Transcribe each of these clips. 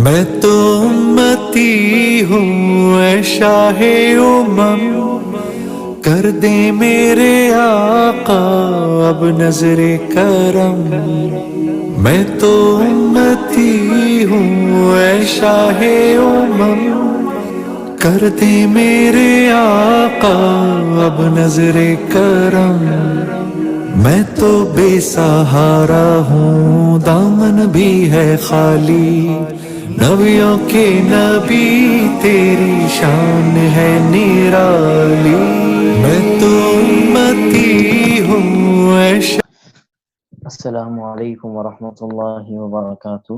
میں تو امتی ہوں اے شاہ امم، کر دے میرے آقا اب نظر کرم۔ میں تو امتی ہوں اے شاہ امم، کر دے میرے آقا اب نظر کرم۔ میں تو بے سہارا ہوں، دامن بھی ہے خالی، نبیوں کے نبی تیری شان ہے نرالی۔ میں تو امتی ہوں اے السلام علیکم ورحمۃ اللہ وبرکاتہ۔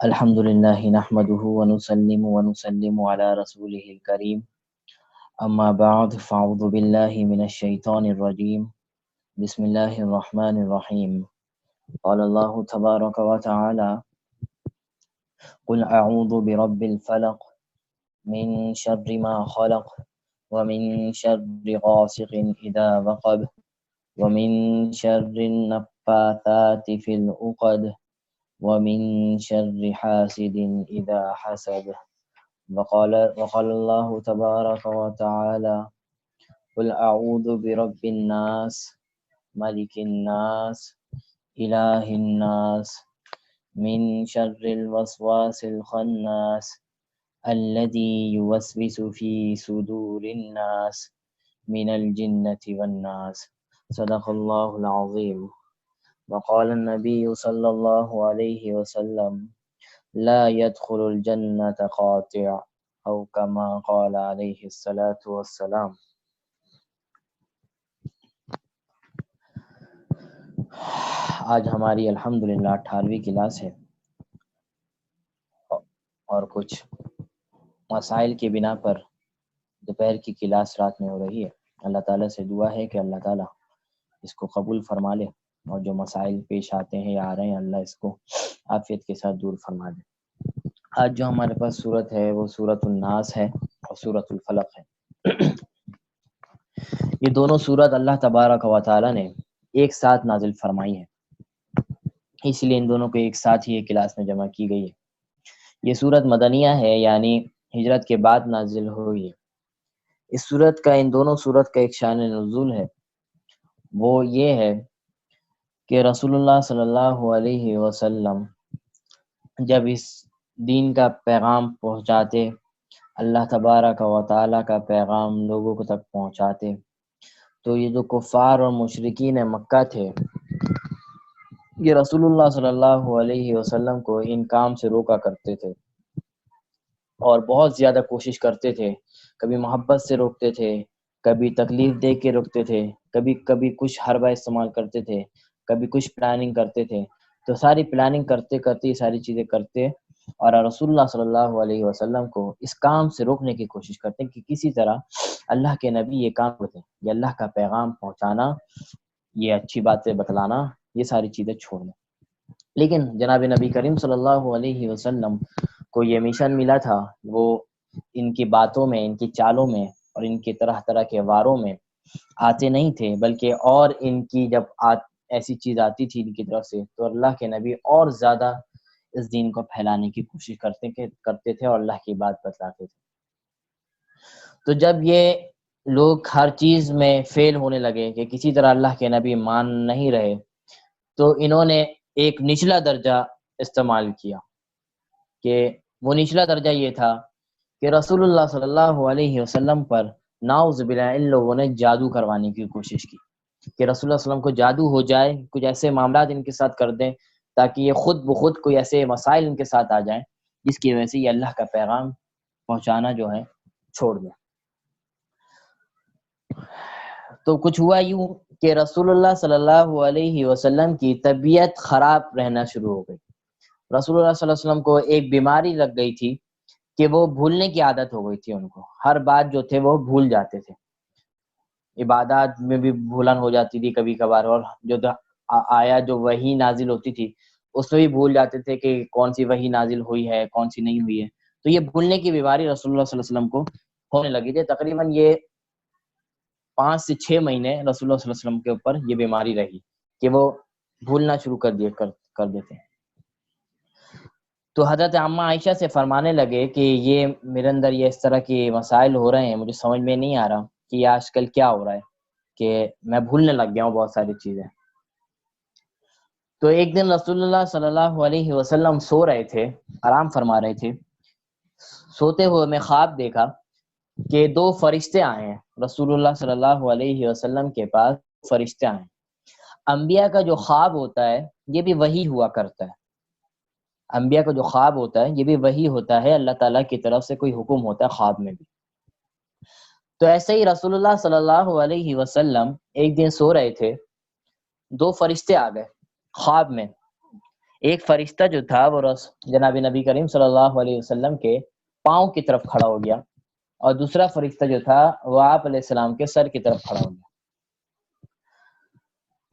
الحمد للہ نحمده ونسلم علی رسولہ الکریم، اما بعد فاعوذ باللہ من الشیطان الرجیم، بسم اللہ الرحمن الرحیم۔ قال اللہ تبارک وتعالی قل اعوذ برب الفلق من شر ما خلق ومن شر غاسق اذا وقب ومن شر النفاثات في العقد ومن شر حاسد إذا حسد۔ وقال الله تبارك وتعالى قل أعوذ برب الناس ملك الناس إله الناس من شر الوسواس الخناس الذي يوسوس في صدور الناس من الجنة والناس۔ صدق الله العظيم۔ وقال النبي صلى الله عليه وسلم لا يدخل الجنة قاطع، أو كما قال عليه الصلاة والسلام۔ آج ہماری الحمدللہ 18ویں کلاس ہے، اور کچھ مسائل کی بنا پر دوپہر کی کلاس رات میں ہو رہی ہے۔ اللہ تعالیٰ سے دعا ہے کہ اللہ تعالیٰ اس کو قبول فرما لے، اور جو مسائل پیش آتے ہیں یا آ رہے ہیں اللہ اس کو عافیت کے ساتھ دور فرما دے۔ آج جو ہمارے پاس صورت ہے وہ سورۃ الناس ہے اور سورۃ الفلق ہے۔ یہ دونوں صورت اللہ تبارک و تعالیٰ نے ایک ساتھ نازل فرمائی ہے، اس لیے ان دونوں کو ایک ساتھ ہی ایک کلاس میں جمع کی گئی ہے۔ یہ سورت مدنیہ ہے، یعنی ہجرت کے بعد نازل ہوئی ہے۔ اس سورت کا، ان دونوں سورت کا ایک شان نزول ہے، وہ یہ ہے کہ رسول اللہ صلی اللہ علیہ وسلم جب اس دین کا پیغام پہنچاتے، اللہ تبارک و تعالیٰ کا پیغام لوگوں کو تک پہنچاتے، تو یہ جو کفار اور مشرکین مکہ تھے، یہ رسول اللہ صلی اللہ علیہ وسلم کو ان کام سے روکا کرتے تھے، اور بہت زیادہ کوشش کرتے تھے۔ کبھی محبت سے روکتے تھے، کبھی تکلیف دے کے روکتے تھے، کبھی کچھ حربہ استعمال کرتے تھے، کبھی کچھ پلاننگ کرتے تھے۔ تو ساری پلاننگ کرتے کرتے یہ ساری چیزیں کرتے، اور رسول اللہ صلی اللہ علیہ وسلم کو اس کام سے روکنے کی کوشش کرتے ہیں کہ کسی طرح اللہ کے نبی یہ کام کرتے ہیں، یہ اللہ کا پیغام پہنچانا، یہ اچھی باتیں بتلانا، یہ ساری چیزیں چھوڑ دیں۔ لیکن جناب نبی کریم صلی اللہ علیہ وسلم کو یہ مشن ملا تھا، وہ ان کی باتوں میں، ان کی چالوں میں اور ان کے طرح طرح کے واروں میں آتے نہیں تھے، بلکہ اور ان کی جب ایسی چیز آتی تھی ان کی طرف سے تو اللہ کے نبی اور زیادہ اس دین کو پھیلانے کی کوشش کرتے تھے اور اللہ کی بات بتلاتے تھے۔ تو جب یہ لوگ ہر چیز میں فیل ہونے لگے کہ کسی طرح اللہ کے نبی مان نہیں رہے، تو انہوں نے ایک نچلا درجہ استعمال کیا، کہ وہ نچلا درجہ یہ تھا کہ رسول اللہ صلی اللہ علیہ وسلم پر نعوذ باللہ ان لوگوں نے جادو کروانے کی کوشش کی، کہ رسول اللہ صلی اللہ علیہ وسلم کو جادو ہو جائے، کچھ ایسے معاملات ان کے ساتھ کر دیں تاکہ یہ خود بخود کوئی ایسے مسائل ان کے ساتھ آ جائیں جس کی وجہ سے یہ اللہ کا پیغام پہنچانا جو ہے چھوڑ دیں۔ تو کچھ ہوا یوں کہ رسول اللہ صلی اللہ علیہ وسلم کی طبیعت خراب رہنا شروع ہو گئی۔ رسول اللہ صلی اللہ علیہ وسلم کو ایک بیماری لگ گئی تھی کہ وہ بھولنے کی عادت ہو گئی تھی، ان کو ہر بات جو تھے وہ بھول جاتے تھے، عبادات میں بھی بھولن ہو جاتی تھی کبھی کبھار، اور جو آیا جو وحی نازل ہوتی تھی اس میں بھی بھول جاتے تھے کہ کون سی وحی نازل ہوئی ہے کون سی نہیں ہوئی ہے۔ تو یہ بھولنے کی بیماری رسول اللہ صلی اللہ علیہ وسلم کو ہونے لگی تھی۔ تقریباً یہ 5 سے 6 مہینے رسول اللہ صلی اللہ علیہ وسلم کے اوپر یہ بیماری رہی کہ وہ بھولنا شروع کر دیتے ہیں۔ تو حضرت عمہ عائشہ سے فرمانے لگے کہ یہ میرے اندر یہ اس طرح کے مسائل ہو رہے ہیں، مجھے سمجھ میں نہیں آ رہا کہ یہ آج کل کیا ہو رہا ہے، کہ میں بھولنے لگ گیا ہوں بہت ساری چیزیں۔ تو ایک دن رسول اللہ صلی اللہ علیہ وسلم سو رہے تھے، آرام فرما رہے تھے۔ سوتے ہوئے میں خواب دیکھا کہ دو فرشتے آئے ہیں رسول اللہ صلی اللہ علیہ وسلم کے پاس، فرشتے آئے ہیں۔ انبیاء کا جو خواب ہوتا ہے یہ بھی وحی ہوا کرتا ہے، انبیاء کا جو خواب ہوتا ہے یہ بھی وحی ہوتا ہے، اللہ تعالیٰ کی طرف سے کوئی حکم ہوتا ہے خواب میں بھی۔ تو ایسے ہی رسول اللہ صلی اللہ علیہ وسلم ایک دن سو رہے تھے، دو فرشتے آ گئے خواب میں۔ ایک فرشتہ جو تھا وہ جناب نبی کریم صلی اللہ علیہ وسلم کے پاؤں کی طرف کھڑا ہو گیا، اور دوسرا فرشتہ جو تھا وہ آپ علیہ السلام کے سر کی طرف کھڑا ہو گیا۔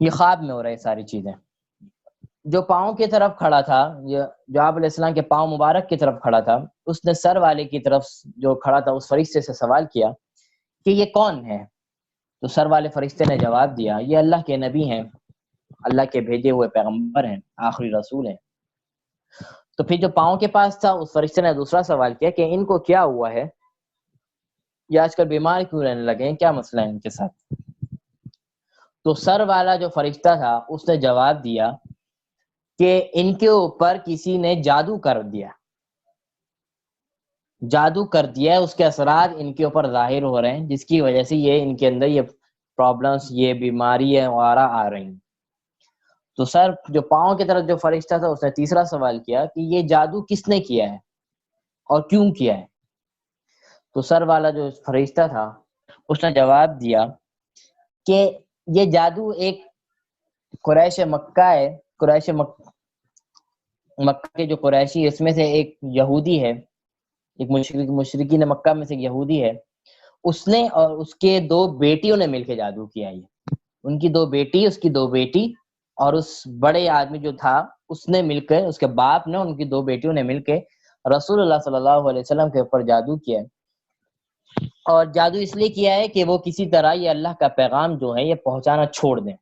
یہ خواب میں ہو رہی ساری چیزیں۔ جو پاؤں کی طرف کھڑا تھا، جو آپ علیہ السلام کے پاؤں مبارک کی طرف کھڑا تھا، اس نے سر والے کی طرف جو کھڑا تھا اس فرشتے سے سوال کیا کہ یہ کون ہے؟ تو سر والے فرشتے نے جواب دیا یہ اللہ کے نبی ہیں، اللہ کے بھیجے ہوئے پیغمبر ہیں، آخری رسول ہیں۔ تو پھر جو پاؤں کے پاس تھا اس فرشتے نے دوسرا سوال کیا کہ ان کو کیا ہوا ہے، یہ آج کل بیمار کیوں رہنے لگے ہیں، کیا مسئلہ ہے ان کے ساتھ؟ تو سر والا جو فرشتہ تھا اس نے جواب دیا کہ ان کے اوپر کسی نے جادو کر دیا، جادو کر دیا، اس کے اثرات ان کے اوپر ظاہر ہو رہے ہیں، جس کی وجہ سے یہ ان کے اندر یہ پرابلمس، یہ بیماری وغیرہ آ رہی ہیں۔ تو سر جو پاؤں کی طرف جو فرشتہ تھا اس نے تیسرا سوال کیا کہ یہ جادو کس نے کیا ہے اور کیوں کیا ہے؟ تو سر والا جو فرشتہ تھا اس نے جواب دیا کہ یہ جادو ایک قریش مکہ ہے، قریش مکہ کے جو قریشی، اس میں سے ایک یہودی ہے، ایک مشرکین مکہ میں سے ایک یہودی ہے، اس نے اور اس کے دو بیٹیوں نے مل کے جادو کیا۔ یہ ان کی دو بیٹی، اس کی دو بیٹی اور اس بڑے آدمی جو تھا اس نے مل کے، اس کے باپ نے، ان کی دو بیٹیوں نے مل کے رسول اللہ صلی اللہ علیہ وسلم کے اوپر جادو کیا ہے۔ اور جادو اس لیے کیا ہے کہ وہ کسی طرح یہ اللہ کا پیغام جو ہے یہ پہنچانا چھوڑ دیں،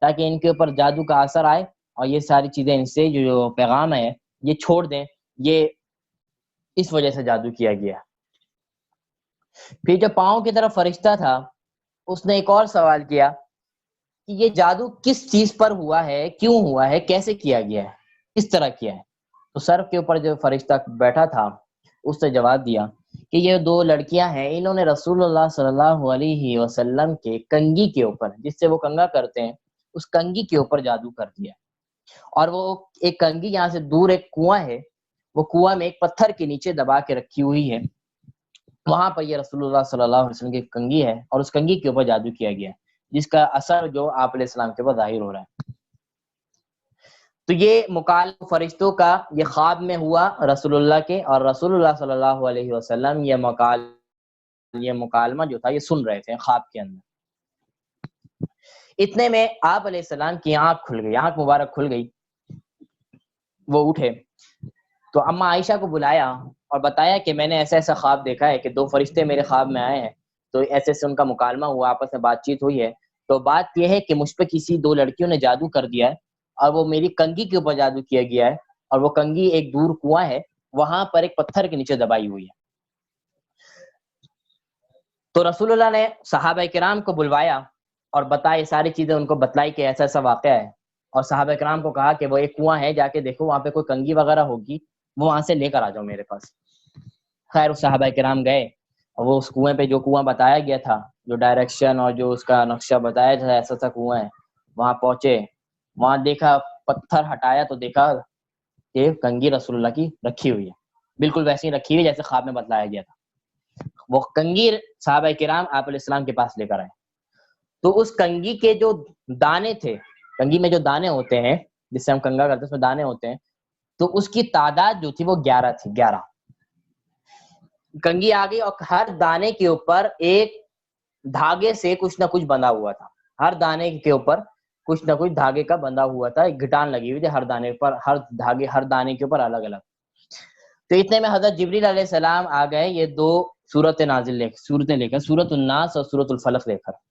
تاکہ ان کے اوپر جادو کا اثر آئے اور یہ ساری چیزیں ان سے جو پیغام ہے یہ چھوڑ دیں، یہ اس وجہ سے جادو کیا گیا۔ پھر جو پاؤں کی طرف فرشتہ تھا اس نے ایک اور سوال کیا کہ یہ جادو کس چیز پر ہوا ہے، کیوں ہوا ہے، کیسے کیا گیا ہے، کس طرح کیا ہے؟ تو سر کے اوپر جو فرشتہ بیٹھا تھا اس نے جواب دیا کہ یہ دو لڑکیاں ہیں، انہوں نے رسول اللہ صلی اللہ علیہ وسلم کے کنگھی کے اوپر، جس سے وہ کنگھا کرتے ہیں، اس کنگھی کے اوپر جادو کر دیا۔ اور وہ ایک کنگھی یہاں سے دور ایک کنواں ہے، وہ کنواں میں ایک پتھر کے نیچے دبا کے رکھی ہوئی ہے، وہاں پر یہ رسول اللہ صلی اللہ علیہ وسلم کی کنگھی ہے، اور اس کنگھی کے اوپر جادو کیا گیا ہے، جس کا اثر جو آپ علیہ السلام کے اوپر ظاہر ہو رہا ہے۔ تو یہ مکالمہ فرشتوں کا یہ خواب میں ہوا رسول اللہ کے، اور رسول اللہ صلی اللہ علیہ وسلم یہ مکالمہ جو تھا یہ سن رہے تھے خواب کے اندر۔ اتنے میں آپ علیہ السلام کی آنکھ کھل گئی، آنکھ مبارک کھل گئی، وہ اٹھے تو اما عائشہ کو بلایا اور بتایا کہ میں نے ایسا ایسا خواب دیکھا ہے کہ دو فرشتے میرے خواب میں آئے ہیں، تو ایسے سے ان کا مکالمہ ہوا، آپس میں بات چیت ہوئی ہے، تو بات یہ ہے کہ مجھ پہ کسی دو لڑکیوں نے جادو کر دیا ہے، اور وہ میری کنگھی کے اوپر جادو کیا گیا ہے، اور وہ کنگھی ایک دور کنواں ہے، وہاں پر ایک پتھر کے نیچے دبائی ہوئی ہے۔ تو رسول اللہ نے صحابہ کرام کو بلوایا اور بتائی ساری چیزیں، ان کو بتلائی کہ ایسا ایسا واقعہ ہے، اور صحابہ کرام کو کہا کہ وہ ایک کنواں ہے، جا کے دیکھو وہاں پہ کوئی کنگھی وغیرہ ہوگی، وہ وہاں سے لے کر آ جاؤ میرے پاس۔ خیر اس صحابہ کرام گئے اور وہ اس کنویں پہ جو کنواں بتایا گیا تھا، جو ڈائریکشن اور جو اس کا نقشہ بتایا تھا ایسا ایسا کنواں ہے، وہاں پہنچے، وہاں دیکھا، پتھر ہٹایا تو دیکھا کہ کنگھی رسول اللہ کی رکھی ہوئی ہے، بالکل ویسی رکھی ہوئی جیسے خواب میں بتلایا گیا تھا۔ وہ کنگھی صحابہ کرام آپ علیہ السلام کے پاس لے کر آئے، تو اس کنگھی کے جو دانے تھے، کنگھی میں جو دانے ہوتے ہیں جس سے ہم کنگھا کرتے ہیں اس میں دانے ہوتے ہیں، تو اس کی تعداد جو تھی وہ 11 تھی، 11 کنگھی آ گئی، اور ہر دانے کے اوپر ایک دھاگے سے کچھ نہ کچھ بندھا ہوا تھا، ہر دانے کے اوپر کچھ نہ کچھ دھاگے کا بندھا ہوا تھا، ایک گھٹان لگی ہوئی تھی ہر دانے پر، ہر دانے کے اوپر الگ الگ۔ تو اتنے میں حضرت جبریل علیہ السلام آ گئے، یہ دو صورتیں لے کر، سورۃ الناس اور سورۃ الفلق لے کر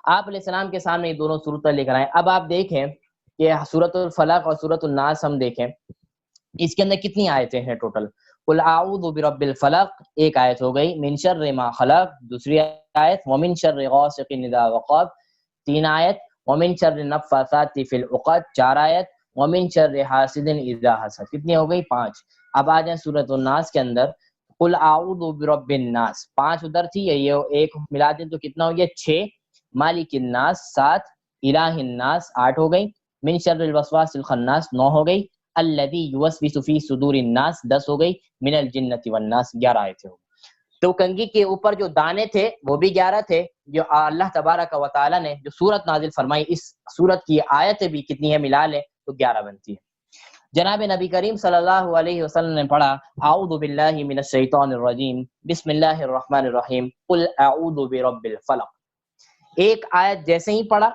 آپ علیہ السلام کے سامنے یہ دونوں صورتیں لے کر آئے۔ اب آپ دیکھیں کہ سورۃ الفلق اور سورۃ الناس ہم دیکھیں اس کے اندر کتنی آیتیں ہیں ٹوٹل؟ قل اعوذ برب الفلق ایک آیت ہو گئی، من شر ما خلق دوسری آیت، ومن شر غاسق اذا وقب تین آیت، ومن شر النفاثات فی العقد چار آیت، ومن شر حاسد اذا حسد کتنی ہو گئی؟ 5۔ اب آ جائیں سورۃ الناس کے اندر، قل اعوذ برب الناس 5 ادھر تھی، یہ ایک ملا دیں تو کتنا ہو گیا؟ 6، مالک الناس 7، الہ الناس 8 ہو گئی، من شر الوسواس الخناس 9 ہو گئی، الذی یوسوس فی صدور الناس 10 ہو گئی، من الجنۃ والناس 11 آیتیں ہو گئی۔ تو کنگھی کے اوپر جو دانے تھے وہ بھی 11 تھے، جو اللہ تبارک و تعالی نے جو سورت نازل فرمائی، اس سورت کی آیتیں بھی کتنی ہے ملا لیں تو 11 بنتی ہے۔ جناب نبی کریم صلی اللہ علیہ وسلم نے پڑھا اعوذ باللہ من الشیطان الرجیم بسم اللہ الرحمن الرحیم قل اعوذ برب الفلق۔ ایک آیت جیسے ہی پڑھا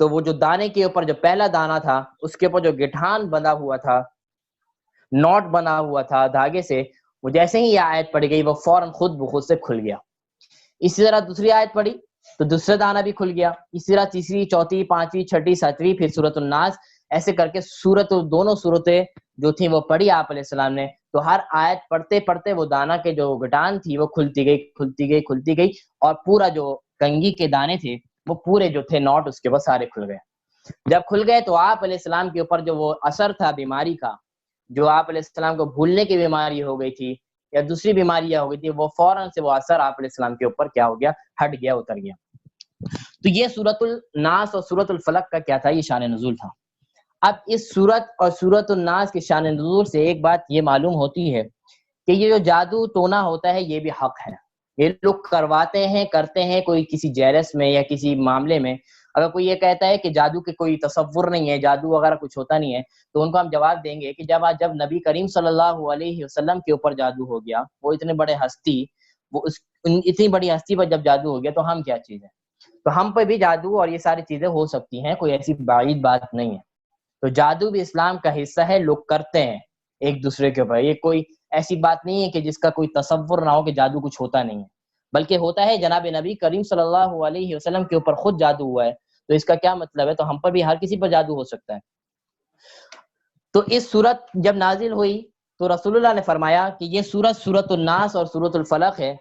تو وہ جو دانے کے اوپر جو پہلا دانہ تھا اس کے اوپر جو گٹھان بنا ہوا تھا، نوٹ بنا ہوا تھا دھاگے سے، وہ جیسے ہی یہ آیت پڑھی گئی وہ فوراً خود بخود سے کھل گیا۔ اسی طرح دوسری آیت پڑھی تو دوسرا دانہ بھی کھل گیا، اسی طرح تیسری، چوتھی، پانچویں، چھٹی، ساتویں، پھر سورۃ الناس، ایسے کر کے دونوں صورتیں جو تھیں وہ پڑھی آپ علیہ السلام نے، تو ہر آیت پڑھتے پڑھتے وہ دانہ کے جو گٹان تھی وہ کھلتی گئی کھلتی گئی کھلتی گئی، اور پورا جو کنگھی کے دانے تھے وہ پورے جو تھے نوٹ اس کے بعد سارے کھل گئے۔ جب کھل گئے تو آپ علیہ السلام کے اوپر جو وہ اثر تھا بیماری کا، جو آپ علیہ السلام کو بھولنے کی بیماری ہو گئی تھی یا دوسری بیماریاں ہو گئی تھی، وہ فوراً سے وہ اثر آپ علیہ السلام کے اوپر کیا ہو گیا؟ ہٹ گیا، اتر گیا۔ تو یہ سورۃ الناس اور سورۃ الفلق کا کیا تھا؟ یہ شان نزول تھا۔ اب اس سورت اور سورۃ الناس کے شان نزول سے ایک بات یہ معلوم ہوتی ہے کہ یہ جو جادو ٹونا ہوتا ہے یہ بھی حق ہے، یہ لوگ کرواتے ہیں، کرتے ہیں، کوئی کسی جیلس میں یا کسی معاملے میں اگر کوئی یہ کہتا ہے کہ جادو کے کوئی تصور نہیں ہے، جادو وغیرہ کچھ ہوتا نہیں ہے، تو ان کو ہم جواب دیں گے کہ جب نبی کریم صلی اللہ علیہ وسلم کے اوپر جادو ہو گیا، وہ اتنے بڑے ہستی، اتنی بڑی ہستی پر جب جادو ہو گیا تو ہم کیا چیز ہے؟ تو ہم پہ بھی جادو اور یہ ساری چیزیں ہو سکتی ہیں، کوئی ایسی بعید بات نہیں ہے۔ تو جادو بھی اسلام کا حصہ ہے، لوگ کرتے ہیں ایک دوسرے کے اوپر، یہ کوئی ایسی بات نہیں ہے کہ جس کا کوئی تصور نہ ہو کہ جادو کچھ ہوتا نہیں ہے، بلکہ ہوتا ہے۔ جناب نبی کریم صلی اللہ علیہ وسلم کے اوپر خود جادو ہوا ہے، تو اس کا کیا مطلب ہے؟ تو ہم پر بھی ہر کسی پر جادو ہو سکتا ہے۔ تو اس سورت جب نازل ہوئی تو رسول اللہ نے فرمایا کہ یہ سورت سورۃ الناس اور سورۃ الفلق ہے،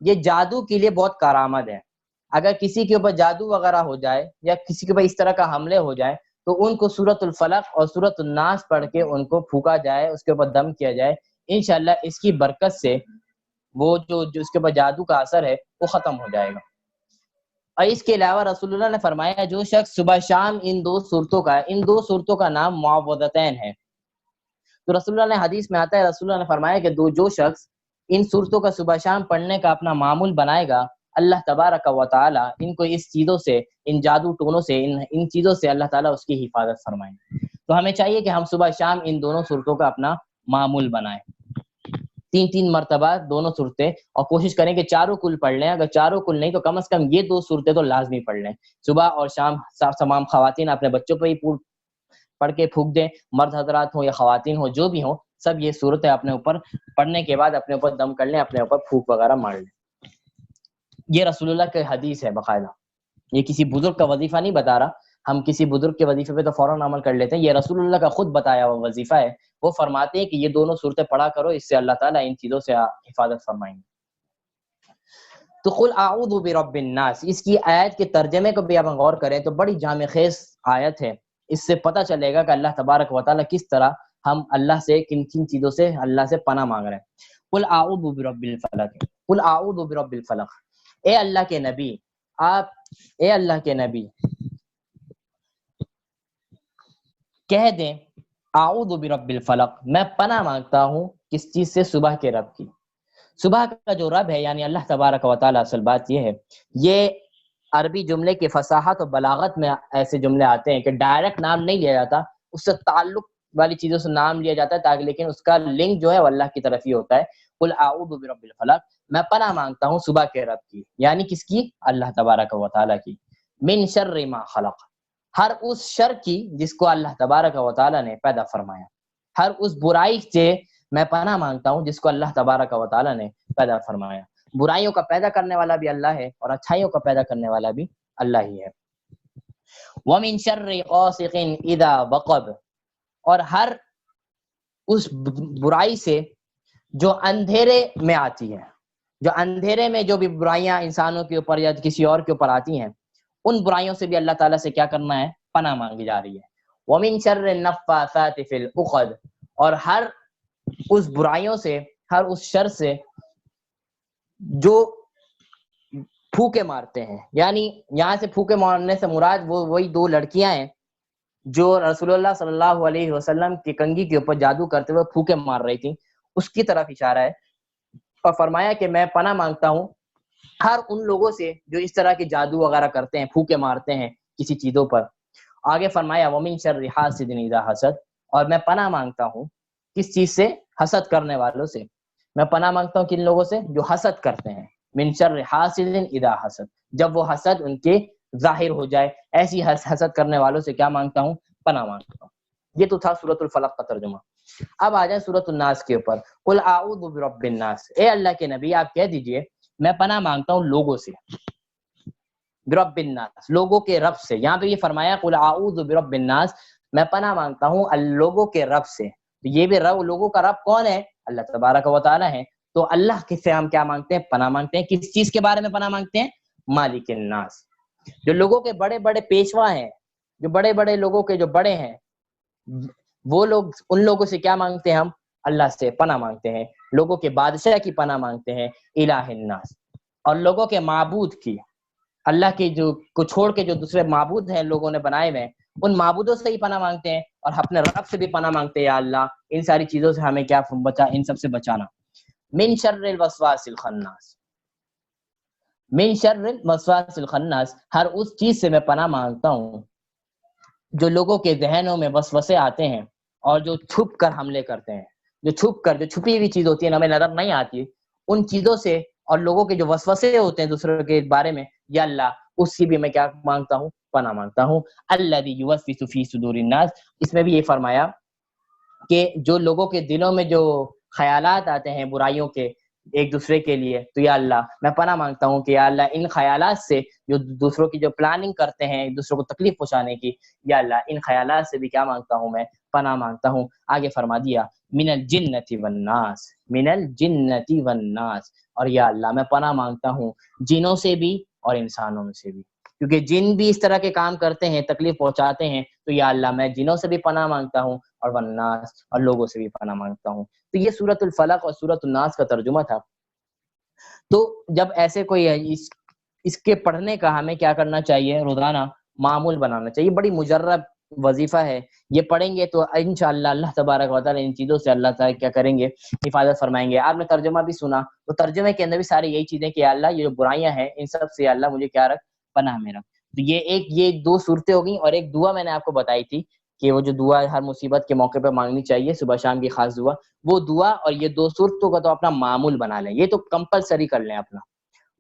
یہ جادو کے لیے بہت کارآمد ہے۔ اگر کسی کے اوپر جادو وغیرہ ہو جائے یا کسی کے اوپر اس طرح کا حملے ہو جائے تو ان کو سورۃ الفلق اور سورۃ الناس پڑھ کے ان کو پھونکا جائے، اس کے اوپر دم کیا جائے، انشاءاللہ اس کی برکت سے وہ جو اس کے اوپر جادو کا اثر ہے وہ ختم ہو جائے گا۔ اور اس کے علاوہ رسول اللہ نے فرمایا جو شخص صبح شام ان دو صورتوں کا نام معوذتین ہے، تو رسول اللہ نے حدیث میں آتا ہے، رسول اللہ نے فرمایا کہ جو شخص ان صورتوں کا صبح شام پڑھنے کا اپنا معمول بنائے گا، اللہ تبارک و تعالی ان کو اس چیزوں سے، ان جادو ٹونوں سے، ان چیزوں سے اللہ تعالیٰ اس کی حفاظت فرمائیں۔ تو ہمیں چاہیے کہ ہم صبح شام ان دونوں صورتوں کا اپنا معمول بنائیں، 3 مرتبہ دونوں صورتیں، اور کوشش کریں کہ چاروں کل پڑھ لیں۔ اگر چاروں کل نہیں تو کم از کم یہ 2 صورتیں تو لازمی پڑھ لیں صبح اور شام۔ تمام خواتین اپنے بچوں پہ ہی پڑھ کے پھونک دیں، مرد حضرات ہوں یا خواتین ہوں، جو بھی ہوں، سب یہ صورتیں اپنے اوپر پڑھنے کے بعد اپنے اوپر دم کر لیں، اپنے اوپر پھونک وغیرہ مار لیں۔ یہ رسول اللہ کے حدیث ہے باقاعدہ، یہ کسی بزرگ کا وظیفہ نہیں بتا رہا، ہم کسی بزرگ کے وظیفے پہ تو فوراً عمل کر لیتے ہیں، یہ رسول اللہ کا خود بتایا ہوا وظیفہ ہے۔ وہ فرماتے ہیں کہ یہ دونوں صورتیں پڑھا کرو، اس سے اللہ تعالیٰ ان چیزوں سے حفاظت فرمائیں گے۔ تو قل اعوذ برب الناس، اس کی آیت کے ترجمے کو بھی آپ غور کریں تو بڑی جامع خیز آیت ہے، اس سے پتہ چلے گا کہ اللہ تبارک و تعالیٰ کس طرح ہم اللہ سے کن کن چیزوں سے اللہ سے پناہ مانگ رہے ہیں۔ قل اعوذ برب الفلق، قل اعوذ برب الفلق، اے اللہ کے نبی، اے اللہ کے نبی کہہ دیں اعوذ برب الفلق، میں پناہ مانگتا ہوں کس چیز سے؟ صبح کے رب کی۔ صبح کا جو رب ہے یعنی اللہ تبارک و تعالیٰ، اصل بات یہ ہے، یہ عربی جملے کی فصاحت اور بلاغت میں ایسے جملے آتے ہیں کہ ڈائریکٹ نام نہیں لیا جاتا، اس سے تعلق والی چیزوں سے نام لیا جاتا ہے تاکہ، لیکن اس کا لنک جو ہے وہ اللہ کی طرف ہی ہوتا ہے۔ قل اعوذ برب الفلق، میں پناہ مانگتا ہوں صبح کے رب کی، یعنی کس کی؟ اللہ تبارک و تعالیٰ کی۔ من شر ما خلق، ہر اس شر کی جس کو اللہ تبارک و تعالیٰ نے پیدا فرمایا، ہر اس برائی سے میں پناہ مانگتا ہوں جس کو اللہ تبارک و تعالیٰ نے پیدا فرمایا۔ برائیوں کا پیدا کرنے والا بھی اللہ ہے اور اچھائیوں کا پیدا کرنے والا بھی اللہ ہی ہے۔ وَمِن شَرِّ غَاسِقٍ إِذَا وَقَبَ، اور ہر اس برائی سے جو اندھیرے میں آتی ہے، جو اندھیرے میں جو بھی برائیاں انسانوں کے اوپر یا کسی اور کے اوپر آتی ہیں، ان برائیوں سے بھی اللہ تعالیٰ سے کیا کرنا ہے؟ پناہ مانگی جا رہی ہے۔ وَمِن شَرِّ النَّفَّاثَاتِ فِي الْعُقَدِ، اور ہر اس برائیوں سے، ہر اس شر سے جو پھوکے مارتے ہیں، یعنی یہاں سے پھوکے مارنے سے مراد وہی دو لڑکیاں ہیں جو رسول اللہ صلی اللہ علیہ وسلم کی کنگھی کے اوپر جادو کرتے ہوئے پھوکے مار رہی تھیں، اس کی طرف اشارہ ہے، اور فرمایا کہ میں پناہ مانگتا ہوں ہر ان لوگوں سے جو اس طرح کے جادو وغیرہ کرتے ہیں، پھوکے مارتے ہیں کسی چیزوں پر۔ آگے فرمایا وَمِن شَرِّ حاسد اذا حسد، اور میں پناہ مانگتا ہوں کس چیز سے؟ حسد کرنے والوں سے۔ میں پناہ مانگتا ہوں کن لوگوں سے؟ جو حسد کرتے ہیں۔ من شر حاسد اذا حسد، جب وہ حسد ان کے ظاہر ہو جائے، ایسی حسد کرنے والوں سے کیا مانگتا ہوں؟ پناہ مانگتا ہوں۔ یہ تو تھا سورۃ الفلق کا ترجمہ۔ اب آ جائیں سورۃ الناس کے اوپر۔ قل اعوذ برب الناس، اے اللہ کے نبی آپ کہہ دیجئے میں پناہ مانگتا ہوں لوگوں سے، برب الناس، لوگوں کے رب سے۔ یہاں پہ یہ فرمایا قل اعوذ برب الناس، میں پناہ مانگتا ہوں لوگوں کے رب سے۔ تو یہ بھی رب، لوگوں کا رب کون ہے؟ اللہ تبارک و تعالی ہے۔ تو اللہ سے ہم کیا مانگتے ہیں؟ پناہ مانگتے ہیں۔ کس چیز کے بارے میں پناہ مانگتے ہیں؟ مالک الناس، جو لوگوں کے بڑے بڑے پیشوا ہیں، جو بڑے بڑے لوگوں کے جو بڑے ہیں، وہ لوگ، ان لوگوں سے کیا مانگتے ہیں ہم؟ اللہ سے پناہ مانگتے ہیں۔ لوگوں کے بادشاہ کی پناہ مانگتے ہیں، الہ الناس، اور لوگوں کے معبود کی، اللہ کے جو کو چھوڑ کے جو دوسرے معبود ہیں لوگوں نے بنائے ہوئے، ان معبودوں سے ہی پناہ مانگتے ہیں، اور اپنے رب سے بھی پناہ مانگتے ہیں، یا اللہ ان ساری چیزوں سے ہمیں کیا بچا، ان سب سے بچانا۔ من شر الوسواس الخناس، من شر الوسواس الخناس، ہر اس چیز سے میں پناہ مانگتا ہوں جو لوگوں کے ذہنوں میں وسوسے آتے ہیں اور جو چھپ کر حملے کرتے ہیں، جو چھپ کر، جو چھپی ہوئی چیز ہوتی ہے ہمیں نظر نہیں آتی، ان چیزوں سے، اور لوگوں کے جو وسوسے ہوتے ہیں دوسروں کے بارے میں، یا اللہ اس کی بھی میں کیا مانگتا ہوں؟ پناہ مانگتا ہوں۔ الذی یوسوس فی صدور الناس، اس میں بھی یہ فرمایا کہ جو لوگوں کے دلوں میں جو خیالات آتے ہیں برائیوں کے ایک دوسرے کے لیے، تو یا اللہ میں پناہ مانگتا ہوں کہ یا اللہ ان خیالات سے، جو دوسروں کی جو پلاننگ کرتے ہیں دوسروں کو تکلیف پہنچانے کی، یا اللہ ان خیالات سے بھی کیا مانگتا ہوں؟ میں پناہ مانگتا ہوں۔ آگے فرما دیا من الجنۃ والناس، من الجنۃ والناس، اور یا اللہ میں پناہ مانگتا ہوں جنوں سے بھی اور انسانوں میں سے بھی، کیونکہ جن بھی اس طرح کے کام کرتے ہیں، تکلیف پہنچاتے ہیں، تو یا اللہ میں جنوں سے بھی پناہ مانگتا ہوں، اور والناس، اور لوگوں سے بھی پناہ مانگتا ہوں۔ تو یہ سورۃ الفلق اور سورۃ الناس کا ترجمہ تھا۔ تو جب ایسے کوئی اس کے پڑھنے کا ہمیں کیا کرنا چاہیے؟ روزانہ معمول بنانا چاہیے۔ بڑی مجرب وظیفہ ہے، یہ پڑھیں گے تو انشاءاللہ اللہ تبارک و تعالی ان چیزوں سے اللہ تعالی کیا کریں گے؟ حفاظت فرمائیں گے۔ آپ نے ترجمہ بھی سنا، تو ترجمے کے اندر بھی ساری یہی چیزیں کہ اللہ یہ جو برائیاں ہیں ان سب سے اللہ مجھے کیا رکھ؟ پناہ میں رکھ۔ تو یہ دو صورتیں ہو گئیں، اور ایک دعا میں نے آپ کو بتائی تھی کہ وہ جو دعا ہر مصیبت کے موقع پہ مانگنی چاہیے، صبح شام کی خاص دعا، وہ دعا اور یہ دو صورتوں کا تو اپنا معمول بنا لیں، یہ تو کمپلسری کر لیں اپنا۔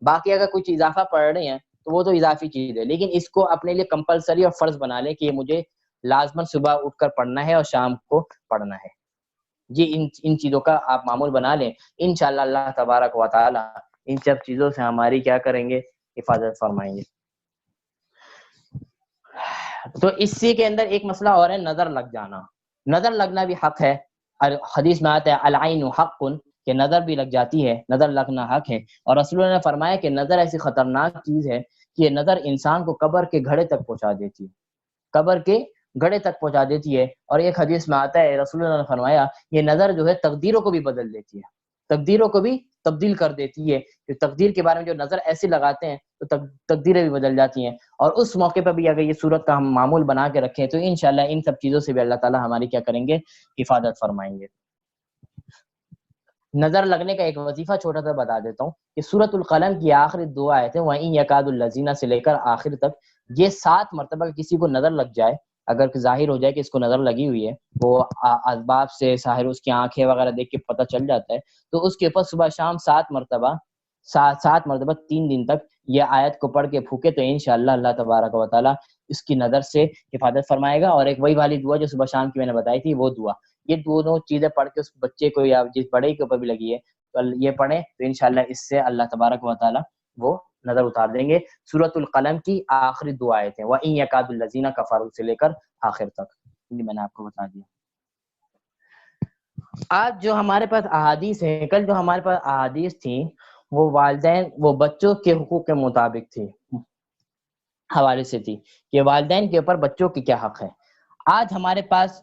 باقی اگر کچھ اضافہ پڑھ رہے ہیں تو وہ تو اضافی چیز ہے، لیکن اس کو اپنے لیے کمپلسری اور فرض بنا لیں کہ یہ مجھے لازماً صبح اٹھ کر پڑھنا ہے اور شام کو پڑھنا ہے۔ یہ ان چیزوں کا آپ معمول بنا لیں، انشاءاللہ اللہ تبارک و تعالی ان سب چیزوں سے ہماری کیا کریں گے؟ حفاظت فرمائیں گے۔ تو اسی کے اندر ایک مسئلہ اور ہے، نظر لگ جانا۔ نظر لگنا بھی حق ہے، حدیث میں آتا ہے العین حق، کہ نظر بھی لگ جاتی ہے، نظر لگنا حق ہے۔ اور رسول اللہ نے فرمایا کہ نظر ایسی خطرناک چیز ہے کہ یہ نظر انسان کو قبر کے گھڑے تک پہنچا دیتی ہے، قبر کے گھڑے تک پہنچا دیتی ہے۔ اور ایک حدیث میں آتا ہے رسول اللہ نے فرمایا یہ نظر جو ہے تقدیروں کو بھی بدل دیتی ہے، تقدیروں کو بھی تبدیل کر دیتی ہے، کہ تقدیر کے بارے میں جو نظر ایسے لگاتے ہیں تو تقدیریں بھی بدل جاتی ہیں۔ اور اس موقع پہ بھی اگر یہ صورت کا ہم معمول بنا کے رکھیں تو انشاءاللہ ان سب چیزوں سے بھی اللہ تعالی ہماری کیا کریں گے؟ حفاظت فرمائیں گے۔ نظر لگنے کا ایک وظیفہ چھوٹا سا بتا دیتا ہوں کہ سورۃ القلم کی آخری دو آیتیں وَإِن يَكَادُ الَّذِينَ سے لے کر آخر تک، یہ 7 مرتبہ کسی کو نظر لگ جائے، اگر ظاہر ہو جائے کہ اس کو نظر لگی ہوئی ہے، وہ اسباب سے ظاہر اس کی آنکھیں وغیرہ دیکھ کے پتہ چل جاتا ہے، تو اس کے اوپر صبح شام 7 مرتبہ 3 دن تک یہ آیت کو پڑھ کے پھونکے تو انشاءاللہ اللہ تبارک و تعالی اس کی نظر سے حفاظت فرمائے گا۔ اور ایک وہی والی دعا جو صبح شام کی میں نے بتائی تھی، وہ دعا، یہ دونوں چیزیں پڑھ کے اس بچے کو یا جس بڑے کے اوپر بھی لگی ہے تو یہ پڑھیں تو انشاءاللہ اس سے اللہ تبارک و تعالی وہ نظر اتار دیں گے۔ سورۃ القلم کی آخری دو آیتیں وَإِن يَكَادُ الَّذِينَ كَفَرُوا سے لے کر آخر تک، یہ میں نے آپ کو بتا دیا۔ آج جو ہمارے پاس احادیث ہیں، کل جو ہمارے پاس احادیث تھیں وہ والدین وہ بچوں کے حقوق کے مطابق تھی، حوالے سے تھی کہ والدین کے اوپر بچوں کے کیا حق ہے۔ آج ہمارے پاس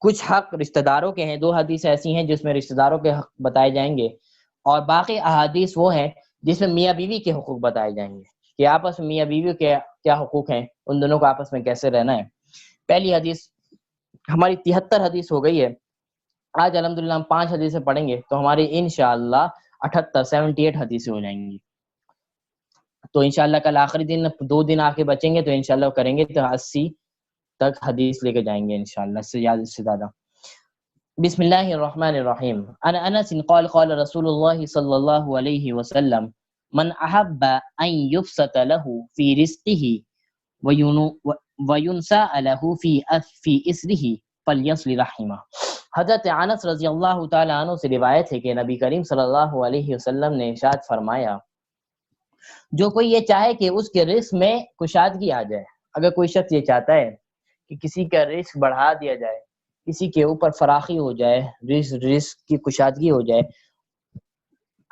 کچھ حق رشتہ داروں کے ہیں، 2 حدیث ایسی ہیں جس میں رشتہ داروں کے حق بتائے جائیں گے، اور باقی احادیث وہ ہیں جس میں میاں بیوی کے حقوق بتائے جائیں گے کہ آپس میں میاں بیوی کے کیا حقوق ہیں، ان دونوں کو آپس میں کیسے رہنا ہے۔ پہلی حدیث ہماری 73 حدیث ہو گئی ہے، آج الحمدللہ ہم 5 حدیثیں پڑھیں گے تو ہماری انشاءاللہ 78 حدیثیں ہو جائیں گی۔ تو انشاءاللہ کل آخری دن 2 دن آ کے بچیں گے تو انشاءاللہ کریں گے تو 80 تک حدیث لے کے جائیں گے انشاءاللہ، اس سے زیادہ۔ بسم اللہ الرحمن الرحیم۔ عن انس قال قال رسول اللہ صلی اللہ علیہ وسلم من احب ان یبسط له فی رزقه وینساء له فی اسره فلیصل رحمہ۔ حضرت انس رضی اللہ تعالی عنہ سے روایت ہے کہ نبی کریم صلی اللہ علیہ وسلم نے ارشاد فرمایا، جو کوئی یہ چاہے کہ اس کے رزق میں کشادگی آ جائے، اگر کوئی شخص یہ چاہتا ہے کہ کسی کا رزق بڑھا دیا جائے، کسی کے اوپر فراخی ہو جائے، رزق کی کشادگی ہو جائے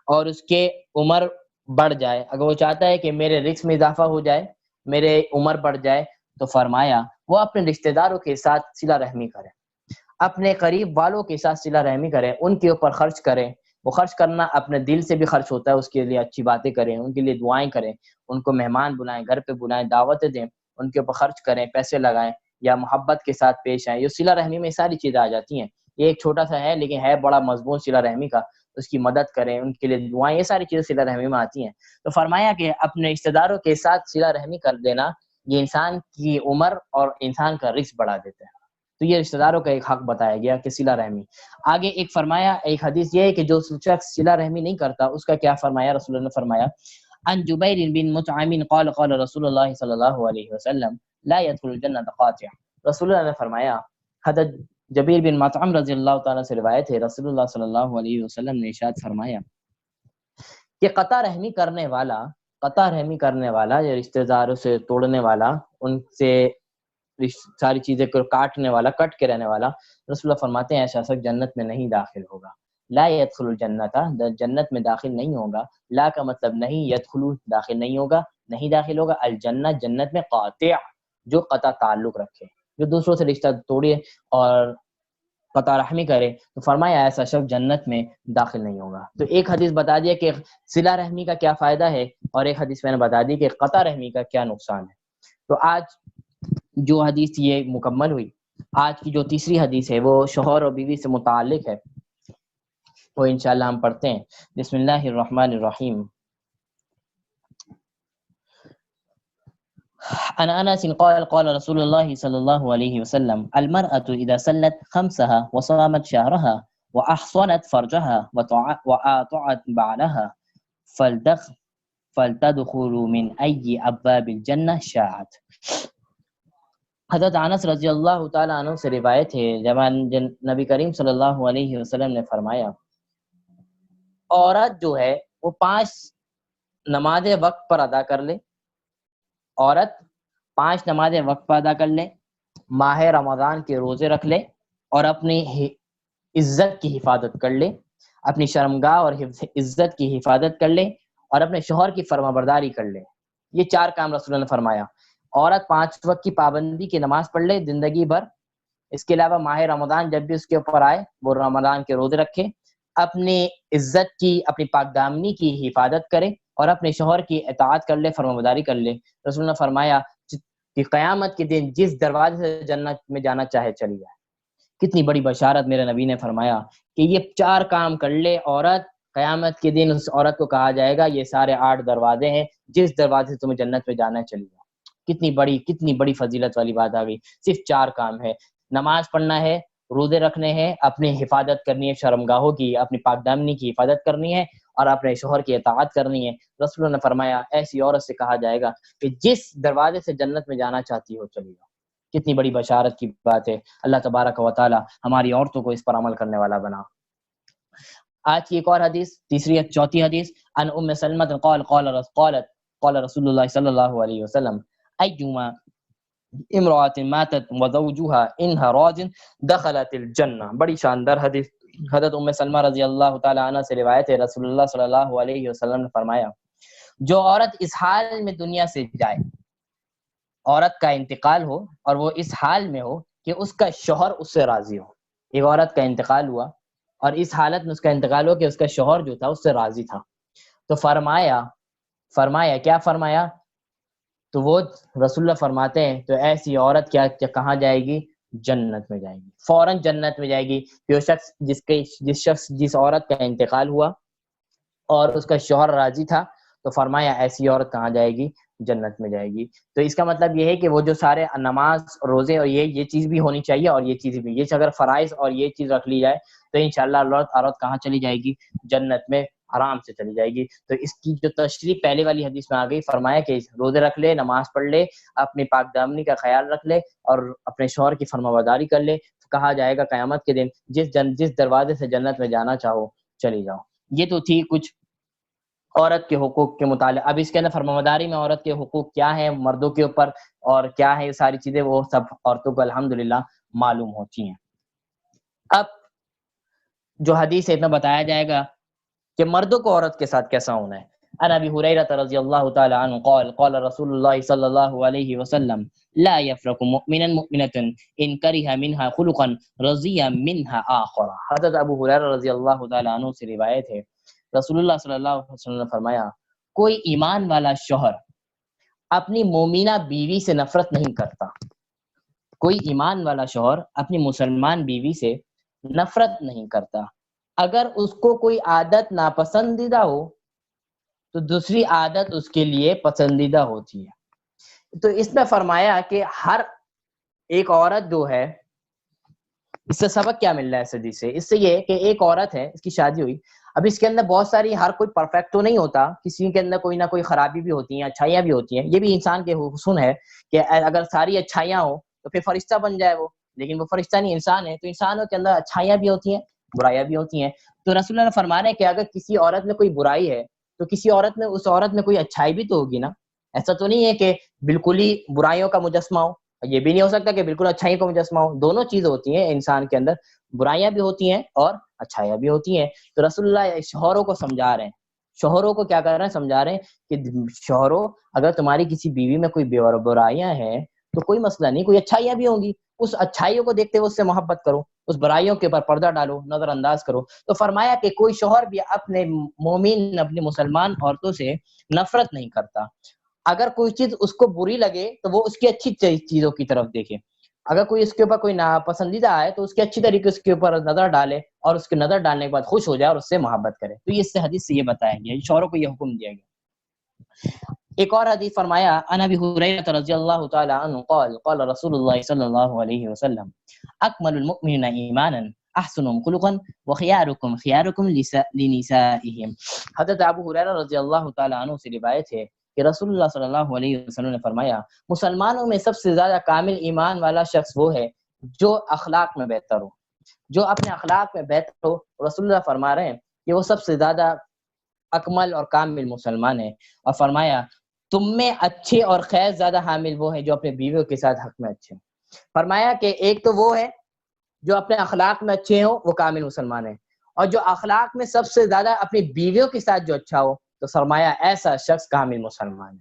اور اس کے عمر بڑھ جائے، اگر وہ چاہتا ہے کہ میرے رزق میں اضافہ ہو جائے، میرے عمر بڑھ جائے، تو فرمایا وہ اپنے رشتہ داروں کے ساتھ صلہ رحمی کرے، اپنے قریب والوں کے ساتھ صلہ رحمی کرے، ان کے اوپر خرچ کرے۔ وہ خرچ کرنا اپنے دل سے بھی خرچ ہوتا ہے، اس کے لیے اچھی باتیں کریں، ان کے لیے دعائیں کریں، ان کو مہمان بلائیں، گھر پہ بلائیں، دعوتیں دیں، ان کے اوپر خرچ کریں، پیسے لگائیں یا محبت کے ساتھ پیش آئیں۔ یہ صلہ رحمی میں ساری چیزیں آ جاتی ہیں، یہ ایک چھوٹا سا ہے لیکن ہے بڑا مضمون صلہ رحمی کا، اس کی مدد کریں، ان کے لیے دعائیں، یہ ساری چیزیں صلہ رحمی میں آتی ہیں۔ تو فرمایا کہ اپنے رشتہ داروں کے ساتھ صلہ رحمی کر دینا یہ انسان کی عمر اور انسان کا رزق بڑھا دیتا ہے۔ تو یہ رشتہ داروں کا ایک حق بتایا گیا کہ صلہ رحمی۔ آگے ایک فرمایا، ایک حدیث یہ ہے کہ جو شخص صلہ رحمی نہیں کرتا اس کا کیا فرمایا، رسول اللہ نے فرمایا عن جبیر بن مطعم قال قال رسول اللہ صلی اللہ علیہ وسلم لا يدخل الجنة قاطع۔ رسول اللہ نے فرمایا، حضرت جبیر بن مطعم رضی اللہ تعالیٰ سے روایت ہے، رسول اللہ صلی اللہ علیہ وسلم نے ارشاد فرمایا کہ قطع رحمی کرنے والا یا رشتہ داروں سے توڑنے والا، ان سے ساری چیزیں کاٹنے والا، کٹ کے رہنے والا، رسول اللہ فرماتے ہیں ایسا شخص جنت میں نہیں داخل ہوگا۔ لا يدخل الجنت، جنت میں داخل نہیں ہوگا، لا کا مطلب نہیں، يدخل داخل نہیں ہوگا، نہیں داخل ہوگا، الجنت جنت میں قاطع جو قطع تعلق رکھے، جو دوسروں سے رشتہ توڑے اور قطع رحمی کرے، تو فرمایا ایسا شخص جنت میں داخل نہیں ہوگا۔ تو ایک حدیث بتا دیا کہ صلہ رحمی کا کیا فائدہ ہے، اور ایک حدیث میں نے بتا دی کہ قطع رحمی کا کیا نقصان ہے۔ تو آج جو حدیث یہ مکمل ہوئی، آج کی جو تیسری حدیث ہے وہ شوہر اور بیوی سے متعلق ہے، وہ انشاءاللہ ہم پڑھتے ہیں۔ بسم اللہ الرحمن الرحیم۔ عن انس قال قال رسول اللہ صلی اللہ علیہ وسلم المرأة اذا سلت خمسها وصامت شهرها واحصنت فرجها واطاعت بعلها فلتدخل من اي ابواب الجنة شاءت۔ حضرت انس رضی اللہ تعالیٰ عنہ سے روایت ہے، جب نبی کریم صلی اللہ علیہ وسلم نے فرمایا، عورت جو ہے وہ 5 نمازیں وقت پر ادا کر لے، عورت 5 نمازیں وقت پر ادا کر لے، ماہ رمضان کے روزے رکھ لے، اور اپنی عزت کی حفاظت کر لے، اپنی شرمگاہ اور عزت کی حفاظت کر لے، اور اپنے شوہر کی فرما برداری کر لے۔ یہ 4 کام رسول اللہ نے فرمایا۔ عورت 5 وقت کی پابندی کی نماز پڑھ لے زندگی بھر، اس کے علاوہ ماہ رمضان جب بھی اس کے اوپر آئے وہ رمضان کے روزے رکھے، اپنی عزت کی، اپنی پاک دامنی کی حفاظت کرے، اور اپنے شوہر کی اطاعت کر لے، فرمانبرداری کر لے۔ رسول اللہ نے فرمایا کہ قیامت کے دن جس دروازے سے جنت میں جانا چاہے چلی جائے۔ کتنی بڑی بشارت میرے نبی نے فرمایا کہ یہ 4 کام کر لے عورت، قیامت کے دن اس عورت کو کہا جائے گا یہ سارے 8 دروازے ہیں، جس دروازے سے تمہیں جنت میں جانا ہے چلی جاؤ۔ کتنی بڑی فضیلت والی بات آ گئی۔ صرف 4 کام ہے، نماز پڑھنا ہے، روزے رکھنے ہیں، اپنی حفاظت کرنی ہے شرمگاہوں کی، اپنی پاک دامنی کی حفاظت کرنی ہے، اور اپنے شوہر کی اطاعت کرنی ہے۔ رسول اللہ نے فرمایا ایسی عورت سے کہا جائے گا کہ جس دروازے سے جنت میں جانا چاہتی ہو چلی جاؤ۔ کتنی بڑی بشارت کی بات ہے۔ اللہ تبارک و تعالی ہماری عورتوں کو اس پر عمل کرنے والا بنا۔ آج کی ایک اور حدیث، چوتھی حدیث، عن ام سلمہ قال رسول اللہ صلی اللہ علیہ وسلم ایما امرأة ماتت وزوجها انها راض دخلت الجنہ۔ بڑی شاندار حدیث، حضرت ام سلمہ رضی اللہ تعالی عنہ سے روایت ہے، رسول اللہ صلی اللہ علیہ وسلم نے فرمایا جو عورت اس حال میں دنیا سے جائے، عورت کا انتقال ہو اور وہ اس حال میں ہو کہ اس کا شوہر اس سے راضی ہو، ایک عورت کا انتقال ہوا اور اس حالت میں اس کا انتقال ہو کہ اس کا شوہر جو تھا اس سے راضی تھا، تو فرمایا کیا فرمایا؟ تو وہ رسول اللہ فرماتے ہیں تو ایسی عورت کیا کہاں جائے گی؟ جنت میں جائے گی، فوراً جنت میں جائے گی۔ جو شخص جس عورت کا انتقال ہوا اور اس کا شوہر راضی تھا، تو فرمایا ایسی عورت کہاں جائے گی؟ جنت میں جائے گی۔ تو اس کا مطلب یہ ہے کہ وہ جو سارے نماز روزے اور یہ چیز بھی ہونی چاہیے، اور یہ چیز بھی، یہ اگر فرائض اور یہ چیز رکھ لی جائے تو انشاءاللہ عورت کہاں چلی جائے گی؟ جنت میں آرام سے چلی جائے گی۔ تو اس کی جو تشریح پہلے والی حدیث میں آ گئی، فرمایا کہ روزے رکھ لے، نماز پڑھ لے، اپنی پاک دامنی کا خیال رکھ لے اور اپنے شوہر کی فرمانبرداری کر لے، کہا جائے گا قیامت کے دن جس دروازے سے جنت میں جانا چاہو چلی جاؤ۔ یہ تو تھی کچھ عورت کے حقوق کے متعلق۔ اب اس کے اندر فرمانبرداری میں عورت کے حقوق کیا ہیں مردوں کے اوپر اور کیا ہے یہ ساری چیزیں، وہ سب عورتوں کو الحمدللہ معلوم ہوتی ہیں۔ اب جو حدیث ہے اتنا بتایا جائے گا کہ مردوں کو عورت کے ساتھ کیسا ہونا ہے۔ عن ابی ہریرہ رضی اللہ تعالی عنہ قال قال رسول اللہ صلی اللہ علیہ وسلم لا يفرق مؤمنا مؤمنة ان کرہ منها خلقا رضی منها آخر۔ حضرت ابو ہریرہ رضی اللہ تعالی عنہ سے روایت ہے، رسول اللہ صلی اللہ علیہ وسلم نے فرمایا کوئی ایمان والا شوہر اپنی مومنہ بیوی سے نفرت نہیں کرتا، کوئی ایمان والا شوہر اپنی مسلمان بیوی سے نفرت نہیں کرتا، اگر اس کو کوئی عادت ناپسندیدہ ہو تو دوسری عادت اس کے لیے پسندیدہ ہوتی ہے۔ تو اس میں فرمایا کہ ہر ایک عورت جو ہے، اس سے سبق کیا مل رہا ہے اس حدیث سے؟ اس سے یہ کہ ایک عورت ہے، اس کی شادی ہوئی، اب اس کے اندر بہت ساری، ہر کوئی پرفیکٹ تو نہیں ہوتا، کسی کے اندر کوئی نہ کوئی خرابی بھی ہوتی ہیں، اچھائیاں بھی ہوتی ہیں۔ یہ بھی انسان کے حسن ہے کہ اگر ساری اچھائیاں ہوں تو پھر فرشتہ بن جائے وہ، لیکن وہ فرشتہ نہیں، انسان ہے، تو انسانوں کے اندر اچھائیاں بھی ہوتی ہیں، برائیاں بھی ہوتی ہیں۔ تو رسول اللہ نے فرمایا کہ اگر کسی عورت میں کوئی برائی ہے تو کسی عورت میں، اس عورت میں کوئی اچھائی بھی تو ہوگی نا۔ ایسا تو نہیں ہے کہ بالکل ہی برائیوں کا مجسمہ ہو، یہ بھی نہیں ہو سکتا کہ بالکل اچھائیوں کا مجسمہ ہو، دونوں چیزیں ہوتی ہیں انسان کے اندر، برائیاں بھی ہوتی ہیں اور اچھائیاں بھی ہوتی ہیں۔ تو رسول اللہ شوہروں کو سمجھا رہے ہیں، شوہروں کو کیا کر رہے ہیں؟ سمجھا رہے ہیں کہ شوہروں، اگر تمہاری کسی بیوی میں کوئی برائیاں ہیں تو کوئی مسئلہ نہیں، کوئی اچھائیاں بھی ہوں گی، اس اچھائیوں کو دیکھتے ہوئے اس سے محبت کرو، اس برائیوں کے اوپر پردہ ڈالو، نظر انداز کرو۔ تو فرمایا کہ کوئی شوہر بھی اپنے مومن، اپنی مسلمان عورتوں سے نفرت نہیں کرتا، اگر کوئی چیز اس کو بری لگے تو وہ اس کی اچھی چیزوں کی طرف دیکھے، اگر کوئی اس کے اوپر کوئی ناپسندیدہ آئے تو اس کے اچھی طریقے اس کے اوپر نظر ڈالے اور اس کے نظر ڈالنے کے بعد خوش ہو جائے اور اس سے محبت کرے۔ تو یہ اس سے حدیث سے یہ بتایا گیا، شوہروں کو یہ حکم دیا گیا۔ ایک اور حدیث فرمایا عن ابی ہریرہ رضی اللہ تعالی عنہ قال قال رسول اللہ صلی اللہ علیہ وسلم اکمل المؤمنین ایمانا احسنهم خلقا وخياركم خياركم لنسائهم۔ حضرت ابو ہریرہ رضی اللہ تعالی عنہ سے روایت ہے کہ رسول اللہ صلی اللہ علیہ وسلم نے فرمایا مسلمانوں میں سب سے زیادہ کامل ایمان والا شخص وہ ہے جو اخلاق میں بہتر ہو، جو اپنے اخلاق میں بہتر ہو۔ رسول اللہ فرما رہے ہیں کہ وہ سب سے زیادہ اکمل اور کامل مسلمان ہے، اور فرمایا تم میں اچھے اور خیر زیادہ حامل وہ ہیں جو اپنے بیویوں کے ساتھ حق میں اچھے ہیں۔ فرمایا کہ ایک تو وہ ہے جو اپنے اخلاق میں اچھے ہوں، وہ کامل مسلمان ہے، اور جو اخلاق میں سب سے زیادہ اپنی بیویوں کے ساتھ جو اچھا ہو تو فرمایا ایسا شخص کامل مسلمان ہے۔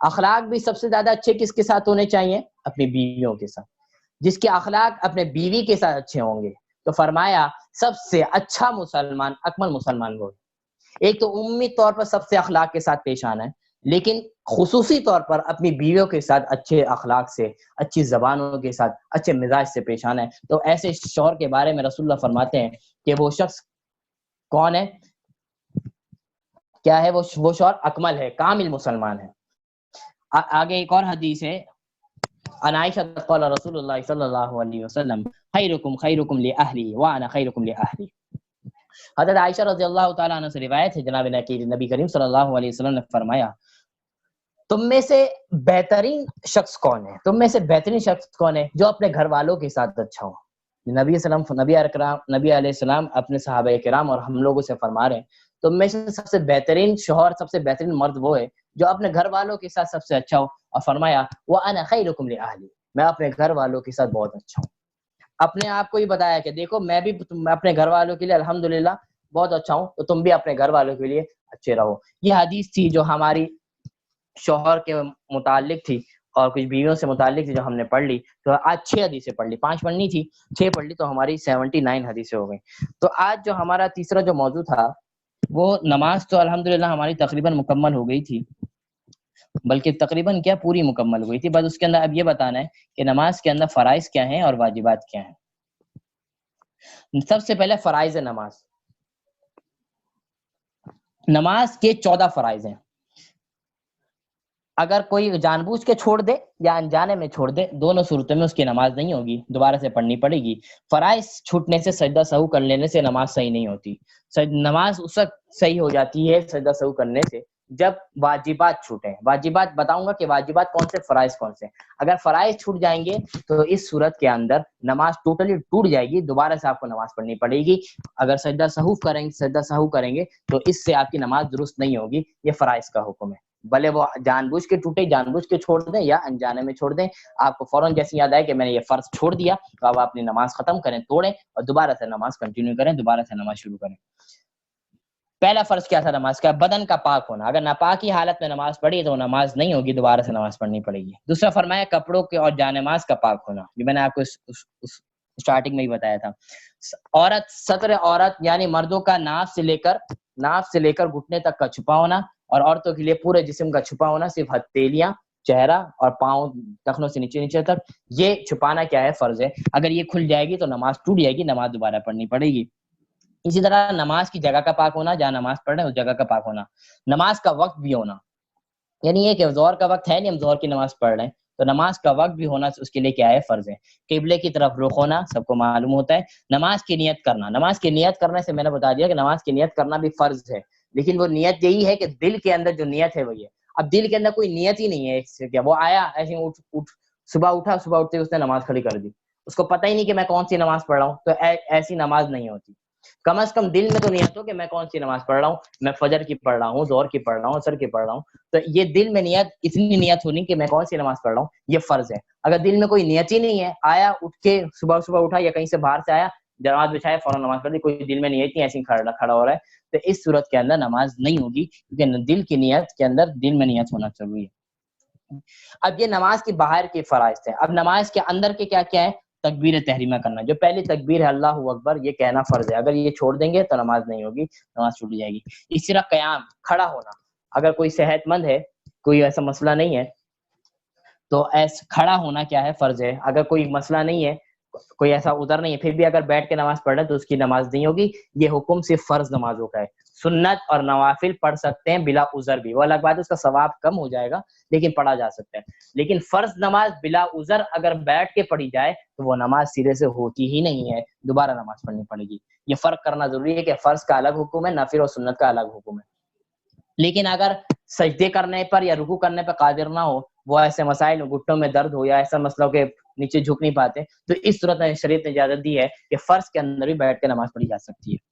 اخلاق بھی سب سے زیادہ اچھے کس کے ساتھ ہونے چاہیے؟ اپنی بیویوں کے ساتھ۔ جس کے اخلاق اپنے بیوی کے ساتھ اچھے ہوں گے تو فرمایا سب سے اچھا مسلمان، اکمل مسلمان وہ ہے۔ ایک تو عمومی طور پر سب سے اخلاق کے ساتھ پیش آنا ہے، لیکن خصوصی طور پر اپنی بیویوں کے ساتھ اچھے اخلاق سے، اچھی زبانوں کے ساتھ، اچھے مزاج سے پیش آنا ہے۔ تو ایسے شوہر کے بارے میں رسول اللہ فرماتے ہیں کہ وہ شخص کون ہے؟ کیا ہے وہ شوہر؟ اکمل ہے، کامل مسلمان ہے۔ آگے ایک اور حدیث ہے، عن عائشہ قال رسول اللہ صلی اللہ علیہ وسلم خیرکم خیرکم لأہلی وانا خیرکم لأہلی۔ حضرت عائشہ رضی اللہ تعالیٰ عنہ سے روایت ہے، جناب نبی کریم صلی اللہ علیہ وسلم نے فرمایا تم میں سے بہترین شخص کون ہے؟ تم میں سے بہترین شخص کون ہے جو اپنے گھر والوں کے ساتھ اچھا ہو؟ نبی علیہ السلام اپنے صحابہ کرام اور ہم لوگوں سے فرما رہے ہیں تم میں سے سب سے بہترین شوہر، سب سے بہترین مرد وہ ہے جو اپنے گھر والوں کے ساتھ سب سے اچھا ہو، اور فرمایا وَأَنَا خَيْرُكُمْ لِأَهْلِي، میں اپنے گھر والوں کے ساتھ بہت اچھا ہوں۔ اپنے آپ کو ہی بتایا کہ دیکھو میں بھی اپنے گھر والوں کے لیے الحمدللہ بہت اچھا ہوں، تو تم بھی اپنے گھر والوں کے لیے اچھے رہو. یہ حدیث تھی جو ہماری شوہر کے متعلق تھی اور کچھ بیویوں سے متعلق تھی جو ہم نے پڑھ لی. تو آج 6 حدیثیں پڑھ لی، 5 پڑھنی تھی، 6 پڑھ لی، تو ہماری 79 حدیثیں ہو گئیں. تو آج جو ہمارا تیسرا جو موضوع تھا وہ نماز تو الحمدللہ ہماری تقریباً مکمل ہو گئی تھی، بلکہ تقریباً کیا پوری مکمل ہو گئی تھی. بس اس کے اندر اب یہ بتانا ہے کہ نماز کے اندر فرائض کیا ہیں اور واجبات کیا ہیں. سب سے پہلے فرائض نماز. نماز کے 14 فرائض ہیں. اگر کوئی جان بوجھ کے چھوڑ دے یا انجانے میں چھوڑ دے، دونوں صورتوں میں اس کی نماز نہیں ہوگی، دوبارہ سے پڑھنی پڑے گی. فرائض چھوٹنے سے، سجدہ سہو کر لینے سے نماز صحیح نہیں ہوتی. نماز اس وقت صحیح ہو جاتی ہے سجدہ سہو کرنے سے جب واجبات چھوٹیں. واجبات بتاؤں گا کہ واجبات کون سے، فرائض کون سے. اگر فرائض چھوٹ جائیں گے تو اس صورت کے اندر نماز ٹوٹلی ٹوٹ جائے گی، دوبارہ سے آپ کو نماز پڑھنی پڑے گی. اگر سجدہ سہو کریں گے تو اس سے آپ کی نماز درست نہیں ہوگی. یہ فرائض کا حکم ہے، بھلے وہ جان بوجھ کے ٹوٹے، جان بوجھ کے چھوڑ دیں یا انجانے میں چھوڑ دیں. آپ کو فوراً جیسے یاد آئے کہ میں نے یہ فرض چھوڑ دیا تو آپ اپنی نماز ختم کریں، توڑیں اور دوبارہ سے نماز کنٹینیو کریں، دوبارہ سے نماز شروع کریں. پہلا فرض کیا تھا نماز کا؟ بدن کا پاک ہونا. اگر ناپاکی حالت میں نماز پڑھی تو نماز نہیں ہوگی، دوبارہ سے نماز پڑھنی پڑے گی. دوسرا فرمایا کپڑوں کے اور جانماز کا پاک ہونا، جو میں نے آپ کو اسٹارٹنگ میں ہی بتایا تھا. عورت، ستر عورت یعنی مردوں کا ناف سے لے کر گھٹنے تک کا چھپا ہونا، اور عورتوں کے لیے پورے جسم کا چھپا ہونا، صرف ہتھیلیاں، چہرہ اور پاؤں ٹخنوں سے نیچے تک، یہ چھپانا کیا ہے؟ فرض ہے. اگر یہ کھل جائے گی تو نماز ٹوٹ جائے گی، نماز دوبارہ پڑھنی پڑے گی. اسی طرح نماز کی جگہ کا پاک ہونا، جہاں نماز پڑھ رہے ہیں اس جگہ کا پاک ہونا. نماز کا وقت بھی ہونا، یعنی یہ کہ ظہر کا وقت ہے نہیں، ہم ظہر کی نماز پڑھ رہے ہیں تو نماز کا وقت بھی ہونا اس کے لیے کیا ہے؟ فرض ہے. قبلے کی طرف رخ ہونا، سب کو معلوم ہوتا ہے. نماز کی نیت کرنا. نماز کی نیت کرنے سے میں نے بتا دیا کہ نماز کی نیت کرنا بھی فرض ہے، لیکن وہ نیت یہی ہے کہ دل کے اندر جو نیت ہے وہی ہے. اب دل کے اندر کوئی نیت ہی نہیں ہے، کیا وہ آیا ایسے صبح اٹھتے اس نے نماز کھڑی کر دی، اس کو پتہ ہی نہیں کہ میں کون سی نماز پڑھ رہا ہوں، تو ایسی نماز نہیں ہوتی. کم از کم دل میں تو نیت ہو کہ میں کون سی نماز پڑھ رہا ہوں، میں فجر کی پڑھ رہا ہوں، ظہر کی پڑھ رہا ہوں، عصر کی پڑھ رہا ہوں. تو یہ دل میں نیت، اتنی نیت ہونی کہ میں کون سی نماز پڑھ رہا ہوں، یہ فرض ہے. اگر دل میں کوئی نیت ہی نہیں ہے، آیا اٹھ کے صبح اٹھا یا کہیں سے باہر سے آیا، نماز بچھایا، فوراً نماز پڑھ دی، کوئی دل میں نیت نہیں، ایسے کھڑا ہو رہا ہے، تو اس صورت کے اندر نماز نہیں ہوگی، کیونکہ دل کی نیت کے اندر دل میں نیت ہونا ضروری ہے. اب یہ نماز کی باہر کے فرائض تھے. اب نماز کے اندر کے کیا کیا ہے؟ تکبیر تحریمہ کرنا. جو پہلی تکبیر ہے اللہ اکبر، یہ کہنا فرض ہے. اگر یہ چھوڑ دیں گے تو نماز نہیں ہوگی، نماز چھوٹ جائے گی. اسی طرح قیام، کھڑا ہونا. اگر کوئی صحت مند ہے، کوئی ایسا مسئلہ نہیں ہے تو کھڑا ہونا کیا ہے؟ فرض ہے. اگر کوئی مسئلہ نہیں ہے، کوئی ایسا ادھر نہیں ہے، پھر بھی اگر بیٹھ کے نماز پڑھ رہے ہیں تو اس کی نماز نہیں ہوگی. یہ حکم صرف فرض نمازوں کا ہے. سنت اور نوافل پڑھ سکتے ہیں بلا عذر بھی، وہ الگ بات ہے، اس کا ثواب کم ہو جائے گا لیکن پڑھا جا سکتا ہے. لیکن فرض نماز بلا عذر اگر بیٹھ کے پڑھی جائے تو وہ نماز سرے سے ہوتی ہی نہیں ہے، دوبارہ نماز پڑھنی پڑے گی. یہ فرق کرنا ضروری ہے کہ فرض کا الگ حکم ہے، نفل اور سنت کا الگ حکم ہے. لیکن اگر سجدے کرنے پر یا رکوع کرنے پر قادر نہ ہو، وہ ایسے مسائل، گھٹنوں میں درد ہو یا ایسا مسئلہ ہو کہ نیچے جھک نہیں پاتے، تو اس صورت میں شریعت نے اجازت دی ہے کہ فرض کے اندر بھی بیٹھ کے نماز پڑھی جا سکتی ہے.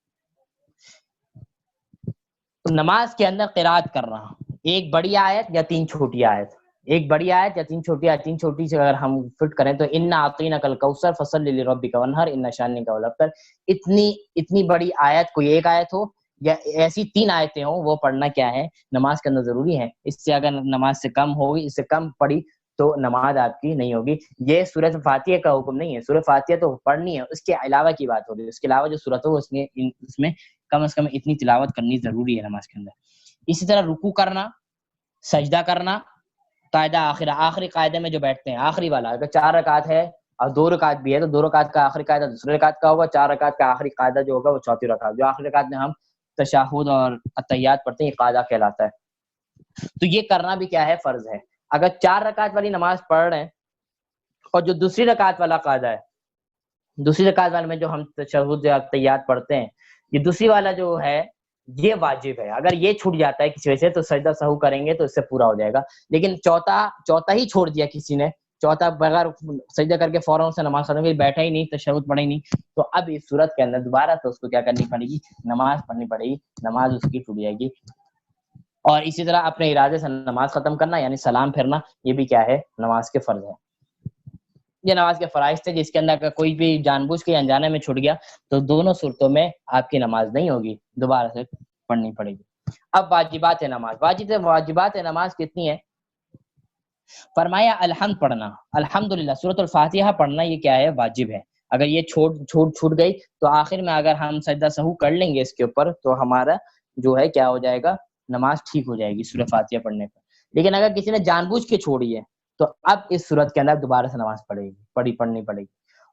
نماز کے اندر قرات کرنا، ایک بڑی آیت یا 3 چھوٹی آیت، ایک بڑی آیت یا 3 چھوٹی آیت. 3 چھوٹی سے اگر ہم فٹ کریں تو انا اعطیناک الکوثر فصلی لربک وانحر ان شانک هو الابتر. اتنی بڑی آیت، کوئی ایک آیت ہو یا ایسی 3 آیتیں ہوں، وہ پڑھنا کیا ہے؟ نماز کے اندر ضروری ہے. اس سے اگر نماز سے کم ہوگی، اس سے کم پڑھی تو نماز آپ کی نہیں ہوگی. یہ سورۃ فاتحہ کا حکم نہیں ہے، سورۃ فاتحہ تو پڑھنی ہے، اس کے علاوہ کی بات ہو رہی ہے. اس کے علاوہ جو سورت ہو اس میں کم از کم اتنی تلاوت کرنی ضروری ہے نماز کے اندر. اسی طرح رکوع کرنا، سجدہ کرنا، قاعدہ آخری قاعدے میں جو بیٹھتے ہیں، آخری والا. اگر 4 رکعت ہے اور 2 رکعت بھی ہے تو 2 رکعت کا آخری قاعدہ دوسرے رکعت کا ہوگا، 4 رکعت کا آخری قاعدہ جو ہوگا وہ چوتھی رکعت. جو آخری رکعت میں ہم تشہد اور التحیات پڑھتے ہیں، یہ قاعدہ کہلاتا ہے. تو یہ کرنا بھی کیا ہے؟ فرض ہے. اگر 4 رکعت والی نماز پڑھ رہے ہیں اور جو دوسری رکعت والا قاعدہ ہے، دوسری رکعت والے میں جو ہم تشہد یا التحیات پڑھتے ہیں، یہ دوسری والا جو ہے یہ واجب ہے. اگر یہ چھوٹ جاتا ہے کسی وجہ سے تو سجدہ سہو کریں گے تو اس سے پورا ہو جائے گا. لیکن چوتھا ہی چھوڑ دیا کسی نے، چوتھا بغیر سجدہ کر کے فوراً سے نماز ختم کی، بیٹھا ہی نہیں، تشہد پڑھا ہی نہیں، تو اب اس صورت کے اندر دوبارہ تو اس کو کیا کرنی پڑے گی؟ نماز پڑھنی پڑے گی، نماز اس کی ٹوٹ جائے گی. اور اسی طرح اپنے ارادے سے نماز ختم کرنا یعنی سلام پھیرنا، یہ بھی کیا ہے؟ نماز کے فرض ہے. یہ نماز کے فرائض تھے جس کے اندر اگر کوئی بھی جان بوجھ کے انجانے میں چھوٹ گیا تو دونوں صورتوں میں آپ کی نماز نہیں ہوگی، دوبارہ سے پڑھنی پڑے گی۔ اب واجبات نماز، واجبات نماز کتنی ہے؟ فرمایا الحمد پڑھنا، الحمدللہ سورۃ الفاتحہ پڑھنا یہ کیا ہے؟ واجب ہے۔ اگر یہ چھوٹ گئی تو آخر میں اگر ہم سجدہ سہو کر لیں گے اس کے اوپر تو ہمارا جو ہے کیا ہو جائے گا؟ نماز ٹھیک ہو جائے گی سورۃ فاتحہ پڑھنے پر۔ لیکن اگر کسی نے جان بوجھ کے چھوڑی ہے تو اب اس صورت کے اندر دوبارہ سے نماز پڑھنی پڑے گی۔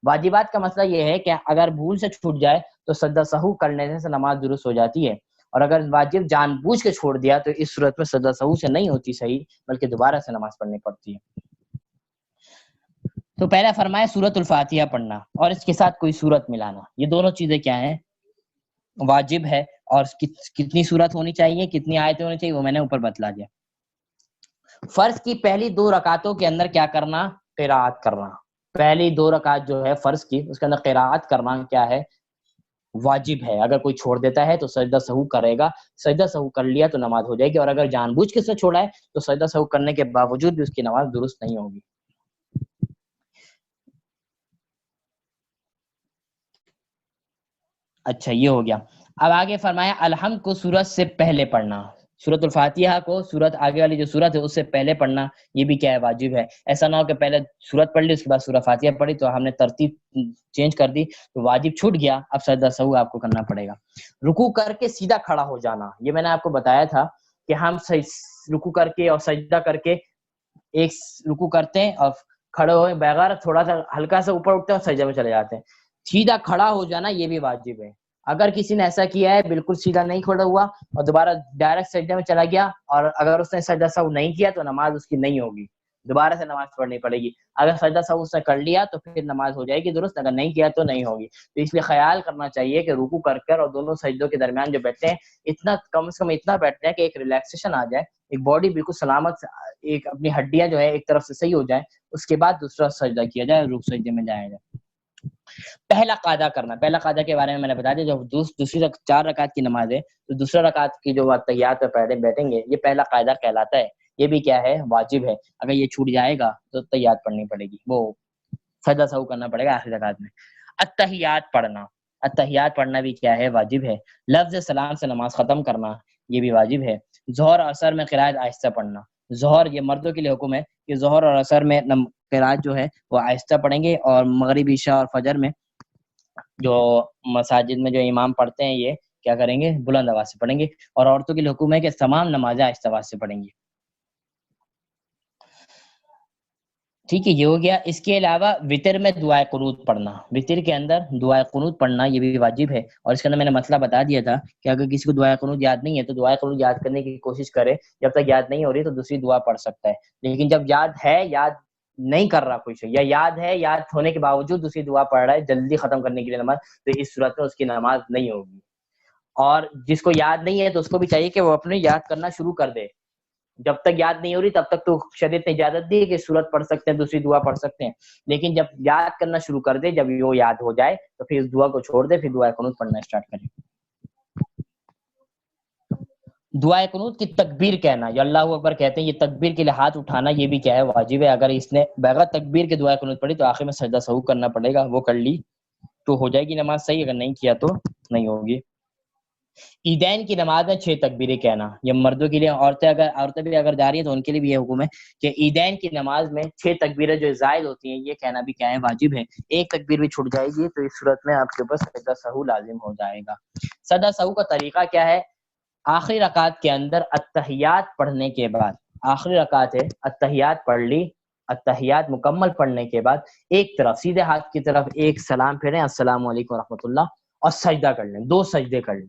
واجبات کا مسئلہ یہ ہے کہ اگر بھول سے چھوٹ جائے تو سجدہ سہو کرنے سے نماز درست ہو جاتی ہے، اور اگر واجب جان بوجھ کے چھوڑ دیا تو اس صورت میں سجدہ سہو سے نہیں ہوتی صحیح، بلکہ دوبارہ سے نماز پڑھنی پڑتی ہے۔ تو پہلا فرمایا سورۃ الفاتحہ پڑھنا اور اس کے ساتھ کوئی سورت ملانا، یہ دونوں چیزیں کیا ہیں؟ واجب ہے۔ اور کتنی سورت ہونی چاہیے، کتنی آیتیں ہونی چاہیے، وہ میں نے اوپر بتلا دیا۔ فرض کی پہلی 2 رکعتوں کے اندر کیا کرنا؟ قراءت کرنا۔ پہلی 2 رکعت جو ہے فرض کی اس کے اندر قراءت کرنا کیا ہے؟ واجب ہے۔ اگر کوئی چھوڑ دیتا ہے تو سجدہ سہو کرے گا، سجدہ سہو کر لیا تو نماز ہو جائے گی، اور اگر جان بوجھ کے سے چھوڑا ہے تو سجدہ سہو کرنے کے باوجود بھی اس کی نماز درست نہیں ہوگی۔ اچھا یہ ہو گیا۔ اب آگے فرمایا الحمد کو سورت سے پہلے پڑھنا، سورۃ الفاتحہ کو سورت آگے والی جو سورت ہے اس سے پہلے پڑھنا، یہ بھی کیا ہے؟ واجب ہے۔ ایسا نہ ہو کہ پہلے سورت پڑھ لی اس کے بعد سورۃ فاتحہ پڑھی تو ہم نے ترتیب چینج کر دی تو واجب چھوٹ گیا، اب سجدہ سہو آپ کو کرنا پڑے گا۔ رکوع کر کے سیدھا کھڑا ہو جانا، یہ میں نے آپ کو بتایا تھا کہ ہم رکوع کر کے اور سجدہ کر کے ایک رکوع کرتے ہیں اور کھڑے ہوئے بغیر تھوڑا سا ہلکا سا اوپر اٹھتے ہیں اور سجدے میں چلے جاتے ہیں۔ سیدھا کھڑا ہو جانا یہ بھی واجب ہے۔ اگر کسی نے ایسا کیا ہے بالکل سیدھا نہیں کھڑا ہوا اور دوبارہ ڈائریکٹ سجدے میں چلا گیا اور اگر اس نے سجدہ سہو نہیں کیا تو نماز اس کی نہیں ہوگی، دوبارہ سے نماز پڑھنی پڑے گی۔ اگر سجدہ سہو اس نے کر لیا تو پھر نماز ہو جائے گی درست، اگر نہیں کیا تو نہیں ہوگی۔ تو اس لیے خیال کرنا چاہیے کہ رکوع کر اور دونوں سجدوں کے درمیان جو بیٹھتے ہیں اتنا کم سے کم اتنا بیٹھتے ہیں کہ ایک ریلیکسیشن آ جائے، ایک باڈی بالکل سلامت، ایک اپنی ہڈیاں جو ہے ایک طرف سے صحیح ہو جائیں، اس کے بعد دوسرا سجدہ کیا جائے، رکوع سجدے میں جایا جائے۔ پہلا قاعدہ کرنا، پہلا قاعدہ کے بارے میں نے بتا دیا، جب دوسری 4 رکعت کی نماز ہے تو دوسرا رکعت کی جو تحیات پہ پہلے بیٹھیں گے یہ پہلا قاعدہ کہلاتا ہے، یہ بھی کیا ہے؟ واجب ہے۔ اگر یہ چھوٹ جائے گا تو تحیات پڑھنی پڑے گی، وہ سجدہ سہو کرنا پڑے گا آخری رکعت میں۔ التحیات پڑھنا، التحیات پڑھنا بھی کیا ہے؟ واجب ہے۔ لفظ سلام سے نماز ختم کرنا یہ بھی واجب ہے۔ ظہر اور عصر میں قراءت آہستہ پڑھنا، ظہر یہ مردوں کے لیے حکم ہے کہ ظہر اور عصر میں قراءت جو ہے وہ آہستہ پڑھیں گے، اور مغرب عشاء اور فجر میں جو مساجد میں جو امام پڑھتے ہیں یہ کیا کریں گے؟ بلند آواز سے پڑھیں گے، اور عورتوں کے لیے حکم ہے کہ تمام نمازیں آہستہ آواز سے پڑھیں گی۔ ٹھیک ہے یہ ہو گیا۔ اس کے علاوہ وتر میں دعائے قنوت پڑھنا، وتر کے اندر دعائے قنوت پڑھنا یہ بھی واجب ہے، اور اس کے اندر میں نے مسئلہ بتا دیا تھا کہ اگر کسی کو دعائے قنوت یاد نہیں ہے تو دعائے قنوت یاد کرنے کی کوشش کرے، جب تک یاد نہیں ہو رہی تو دوسری دعا پڑھ سکتا ہے، لیکن جب یاد ہے، یاد نہیں کر رہا کچھ، یا یاد ہے یاد ہونے کے باوجود دوسری دعا پڑھ رہا ہے جلدی ختم کرنے کے لیے نماز، تو اس صورت میں اس کی نماز نہیں ہوگی۔ اور جس کو یاد نہیں ہے تو اس کو بھی چاہیے کہ وہ اپنے یاد کرنا شروع کر دے، جب تک یاد نہیں ہو رہی تب تک تو شریعت نے اجازت دی ہے کہ سورت پڑھ سکتے ہیں، دوسری دعا پڑھ سکتے ہیں، لیکن جب یاد کرنا شروع کر دے، جب وہ یاد ہو جائے تو پھر اس دعا کو چھوڑ دے، پھر دعائے قنوت پڑھنا اسٹارٹ کرے۔ دعائے قنوت کی تکبیر کہنا، یا اللہ اکبر کہتے ہیں، یہ تکبیر کے لیے ہاتھ اٹھانا یہ بھی کیا ہے؟ واجب ہے۔ اگر اس نے بغیر تکبیر کے دعائے قنوت پڑھی تو آخر میں سجدہ سہو کرنا پڑے گا، وہ کر لی تو ہو جائے گی نماز صحیح، اگر نہیں کیا تو نہیں ہوگی۔ عیدین کی نماز میں 6 تکبیریں کہنا، یہ مردوں کے لیے، عورتیں بھی اگر جا رہی ہیں تو ان کے لیے بھی یہ حکم ہے کہ عیدین کی نماز میں 6 تکبیریں جو زائد ہوتی ہیں یہ کہنا بھی کیا ہے؟ واجب ہے۔ ایک تکبیر بھی چھوٹ جائے گی تو اس صورت میں آپ کے اوپر سجدہ سہو لازم ہو جائے گا۔ سجدہ سہو کا طریقہ کیا ہے؟ آخری رکعت کے اندر التحیات پڑھنے کے بعد، آخری رکعت ہے، التحیات پڑھ لی، التحیات مکمل پڑھنے کے بعد ایک طرف سیدھے ہاتھ کی طرف ایک سلام پھیریں، السلام علیکم ورحمۃ اللہ، اور سجدہ کر لیں، 2 سجدے کر لیں۔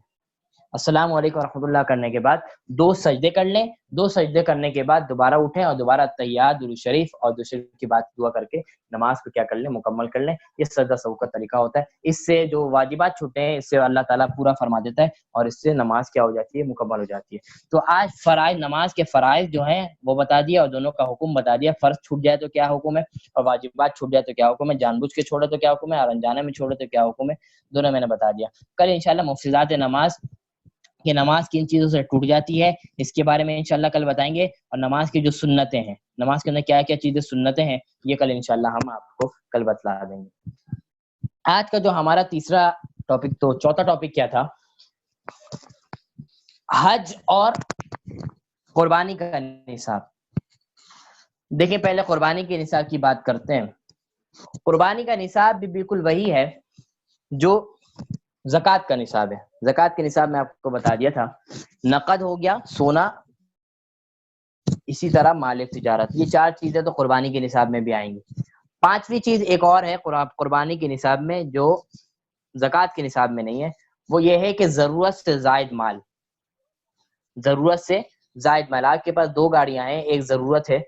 السلام علیکم ورحمۃ اللہ کرنے کے بعد 2 سجدے کر لیں، 2 سجدے کرنے کے بعد دوبارہ اٹھیں اور دوبارہ التحیات، درود شریف اور دوسرے کی بات دعا کر کے نماز کو کیا کر لیں؟ مکمل کر لیں۔ یہ سجدہ سہو کا طریقہ ہوتا ہے۔ اس سے جو واجبات چھوٹے ہیں اس سے اللہ تعالیٰ پورا فرما دیتا ہے اور اس سے نماز کیا ہو جاتی ہے؟ مکمل ہو جاتی ہے۔ تو آج فرائض، نماز کے فرائض جو ہیں وہ بتا دیا اور دونوں کا حکم بتا دیا۔ فرض چھوٹ جائے تو کیا حکم ہے اور واجبات چھوٹ جائے تو کیا حکم ہے، جان بوجھ کے چھوڑے تو کیا حکم ہے اور انجانے میں چھوڑے تو کیا حکم ہے، دونوں میں نے بتا دیا۔ کل انشاءاللہ مفسدات نماز کہ نماز کن چیزوں سے ٹوٹ جاتی ہے، اس کے بارے میں انشاءاللہ کل بتائیں گے، اور نماز کی جو سنتیں ہیں، نماز کے اندر کیا کیا چیزیں سنتیں ہیں، یہ کل انشاءاللہ ہم آپ کو کل بتلا دیں گے۔ آج کا جو ہمارا تیسرا ٹاپک، تو چوتھا ٹاپک کیا تھا؟ حج اور قربانی کا نصاب۔ دیکھیں پہلے قربانی کے نصاب کی بات کرتے ہیں۔ قربانی کا نصاب بھی بالکل وہی ہے جو زکوٰۃ کا نصاب ہے۔ زکوٰۃ کے نصاب میں آپ کو بتا دیا تھا، نقد ہو گیا سونا، اسی طرح مال تجارت، یہ چار چیزیں تو قربانی کے نصاب میں بھی آئیں گی۔ پانچویں چیز ایک اور ہے قربانی کے نصاب میں جو زکوٰۃ کے نصاب میں نہیں ہے، وہ یہ ہے کہ ضرورت سے زائد مال۔ ضرورت سے زائد مال، آپ کے پاس دو گاڑیاں ہیں، ایک ضرورت ہے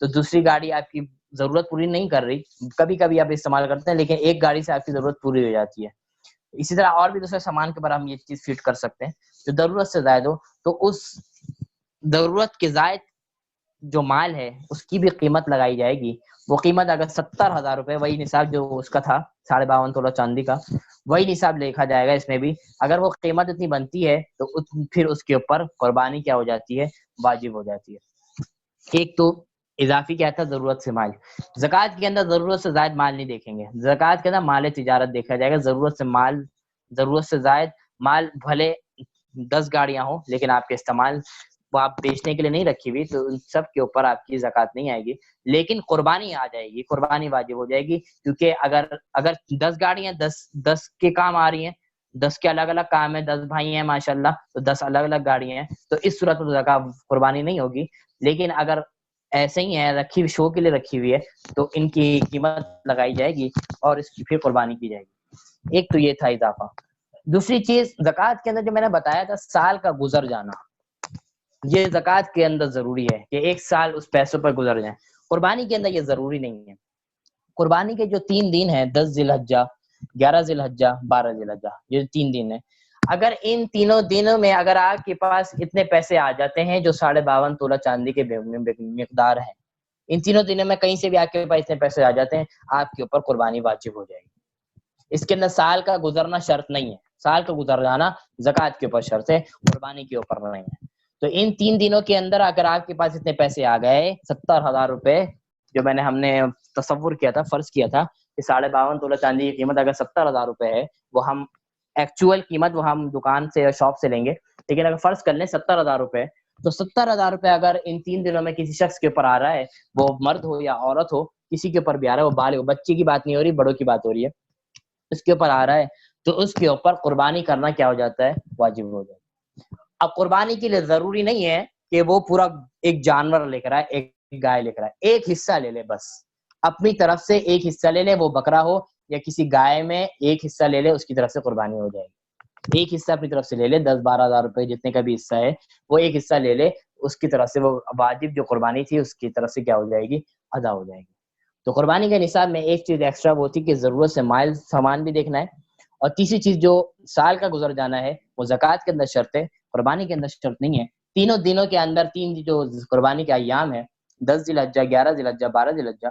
تو دوسری گاڑی آپ کی ضرورت پوری نہیں کر رہی، کبھی کبھی آپ استعمال کرتے ہیں، لیکن ایک گاڑی سے آپ کی ضرورت پوری ہو جاتی ہے۔ اسی طرح اور بھی دوسرے سامان کے اوپر ہم یہ چیز فٹ کر سکتے ہیں جو ضرورت سے زائد ہو، تو اس ضرورت کے زائد جو مال ہے اس کی بھی قیمت لگائی جائے گی۔ وہ قیمت اگر 70,000 روپے، وہی نصاب جو اس کا تھا 52.5 تولہ چاندی کا، وہی نصاب لکھا جائے گا اس میں بھی۔ اگر وہ قیمت اتنی بنتی ہے تو پھر اس کے اوپر قربانی کیا ہو جاتی ہے؟ واجب ہو جاتی ہے۔ ایک تو اضافی کیا تھا؟ ضرورت سے مال۔ زکوٰۃ کے اندر ضرورت سے زائد مال نہیں دیکھیں گے، زکوٰۃ کے اندر مال تجارت دیکھا جائے گا۔ ضرورت سے مال، ضرورت سے زائد مال، بھلے 10 گاڑیاں ہوں لیکن آپ کے استعمال وہ آپ بیچنے کے لیے نہیں رکھی ہوئی، تو ان سب کے اوپر آپ کی زکوٰۃ نہیں آئے گی، لیکن قربانی آ جائے گی، قربانی واجب ہو جائے گی، کیونکہ اگر 10 گاڑیاں 10 کے کام آ رہی ہیں، 10 کے الگ الگ کام ہیں، 10 بھائی ہیں ماشاءاللہ، تو 10 الگ الگ گاڑیاں ہیں، تو اس صورت میں زکوٰۃ قربانی نہیں ہوگی۔ لیکن اگر ایسے ہی ہے، رکھی ہوئی شو کے لیے رکھی ہوئی ہے، تو ان کی قیمت لگائی جائے گی اور اس کی پھر قربانی کی جائے گی۔ ایک تو یہ تھا اضافہ۔ دوسری چیز زکوٰۃ کے اندر جو میں نے بتایا تھا، سال کا گزر جانا، یہ زکوٰۃ کے اندر ضروری ہے کہ ایک سال اس پیسوں پر گزر جائیں۔ قربانی کے اندر یہ ضروری نہیں ہے۔ قربانی کے جو 3 دن ہیں، 10 ذی الحجہ، 11 ذی الحجہ، 12 ذی الحجہ، یہ 3 دن ہیں، اگر ان تینوں دنوں میں اگر آپ کے پاس اتنے پیسے آ جاتے ہیں جو 52.5 تولہ چاندی کے مقدار ہیں، ان تینوں دنوں میں کہیں سے بھی آپ کے پاس اتنے پیسے آ جاتے ہیں، آپ کے اوپر قربانی واجب ہو جائے گی۔ اس کے اندر سال کا گزرنا شرط نہیں ہے، سال کا گزر جانا زکوٰۃ کے اوپر شرط ہے، قربانی کے اوپر نہیں ہے۔ تو ان 3 دنوں کے اندر اگر آپ کے پاس اتنے پیسے آ گئے، 70,000 روپے، جو ہم نے تصور کیا تھا، فرض کیا تھا کہ 52.5 تولہ چاندی کی قیمت اگر 70,000 روپے ہے، وہ ہم ایکچوئل قیمت وہ ہم دکان سے یا شاپ سے لیں گے، لیکن اگر فرض کر لیں 70,000 روپے، تو 70,000 روپے اگر ان 3 دنوں میں کسی شخص کے اوپر آ رہا ہے، وہ مرد ہو یا عورت ہو، کسی کے اوپر بھی آ رہا ہے، وہ بالغ، بچے کی بات نہیں ہو رہی، بڑوں کی بات ہو رہی ہے، اس کے اوپر آ رہا ہے، تو اس کے اوپر قربانی کرنا کیا ہو جاتا ہے؟ واجب ہو جاتا ہے۔ اب قربانی کے لیے ضروری نہیں ہے کہ وہ پورا ایک جانور لے کر آئے، ایک گائے لے کر آئے، ایک حصہ لے لے، بس اپنی طرف سے ایک حصہ لے لے، وہ بکرا ہو یا کسی گائے میں ایک حصہ لے لے، اس کی طرف سے قربانی ہو جائے گی۔ ایک حصہ اپنی طرف سے لے لے، 10-12 ہزار روپے جتنے کا بھی حصہ ہے، وہ ایک حصہ لے لے، اس کی طرف سے وہ واجب جو قربانی تھی اس کی طرف سے کیا ہو جائے گی؟ ادا ہو جائے گی۔ تو قربانی کے نصاب میں ایک چیز ایکسٹرا وہ تھی کہ ضرورت سے مال سامان بھی دیکھنا ہے، اور تیسری چیز جو سال کا گزر جانا ہے وہ زکوٰۃ کے اندر شرط ہے، قربانی کے اندر شرط نہیں ہے۔ تینوں دنوں کے اندر 3 جو قربانی کے ایام ہیں، 10 ذی الحجہ، 11 ذی الحجہ، 12 ذی الحجہ،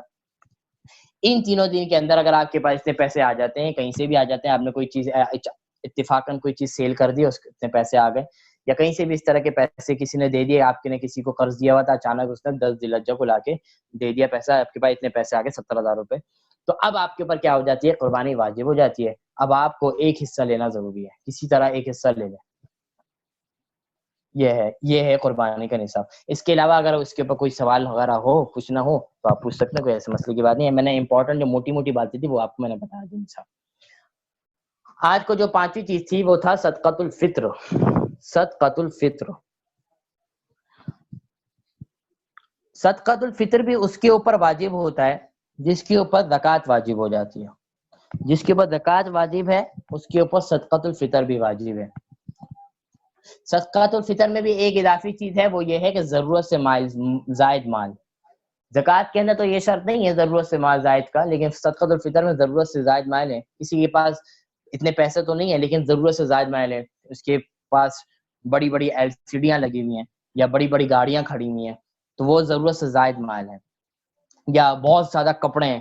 ان تینوں دن کے اندر اگر آپ کے پاس اتنے پیسے آ جاتے ہیں، کہیں سے بھی آ جاتے ہیں، آپ نے کوئی چیز اتفاقاً کوئی چیز سیل کر دی، اس کے اتنے پیسے آ گئے، یا کہیں سے بھی اس طرح کے پیسے کسی نے دے دیے، آپ کے نے کسی کو قرض دیا ہوا تھا، اچانک اس نے 10 ذی الحجہ کو لا کے دے دیا پیسہ، آپ کے پاس اتنے پیسے آ گئے 70,000 روپے، تو اب آپ کے اوپر کیا ہو جاتی ہے؟ قربانی واجب ہو جاتی ہے۔ اب آپ کو ایک حصہ لینا ضروری ہے، کسی طرح ایک حصہ لے لیں، یہ ہے قربانی کا نصاب۔ اس کے علاوہ اگر اس کے اوپر کوئی سوال وغیرہ ہو، پوچھنا ہو تو آپ پوچھ سکتے ہیں، کوئی ایسے مسئلے کی بات نہیں ہے۔ میں نے امپورٹنٹ جو موٹی موٹی باتیں تھی وہ آپ کو میں نے بتا دی نصاب۔ آج کو جو 5ویں چیز تھی وہ تھا صدقۃ الفطر۔ صدقۃ الفطر، صدقۃ الفطر بھی اس کے اوپر واجب ہوتا ہے جس کے اوپر زکوٰۃ واجب ہو جاتی ہے۔ جس کے اوپر زکوٰۃ واجب ہے اس کے اوپر صدقۃ الفطر بھی واجب ہے۔ صدقۃ الفطر میں بھی ایک اضافی چیز ہے، وہ یہ ہے کہ ضرورت سے زائد مال۔ زکوٰۃ کے اندر تو یہ شرط نہیں ہے ضرورت سے مال زائد کا، لیکن صدقۃ الفطر میں ضرورت سے زائد مال ہے، کسی کے پاس اتنے پیسے تو نہیں ہے لیکن ضرورت سے زائد مال ہے، اس کے پاس بڑی بڑی LCDیاں لگی ہوئی ہیں یا بڑی بڑی گاڑیاں کھڑی ہوئی ہیں، تو وہ ضرورت سے زائد مال ہے۔ یا بہت زیادہ کپڑے ہیں،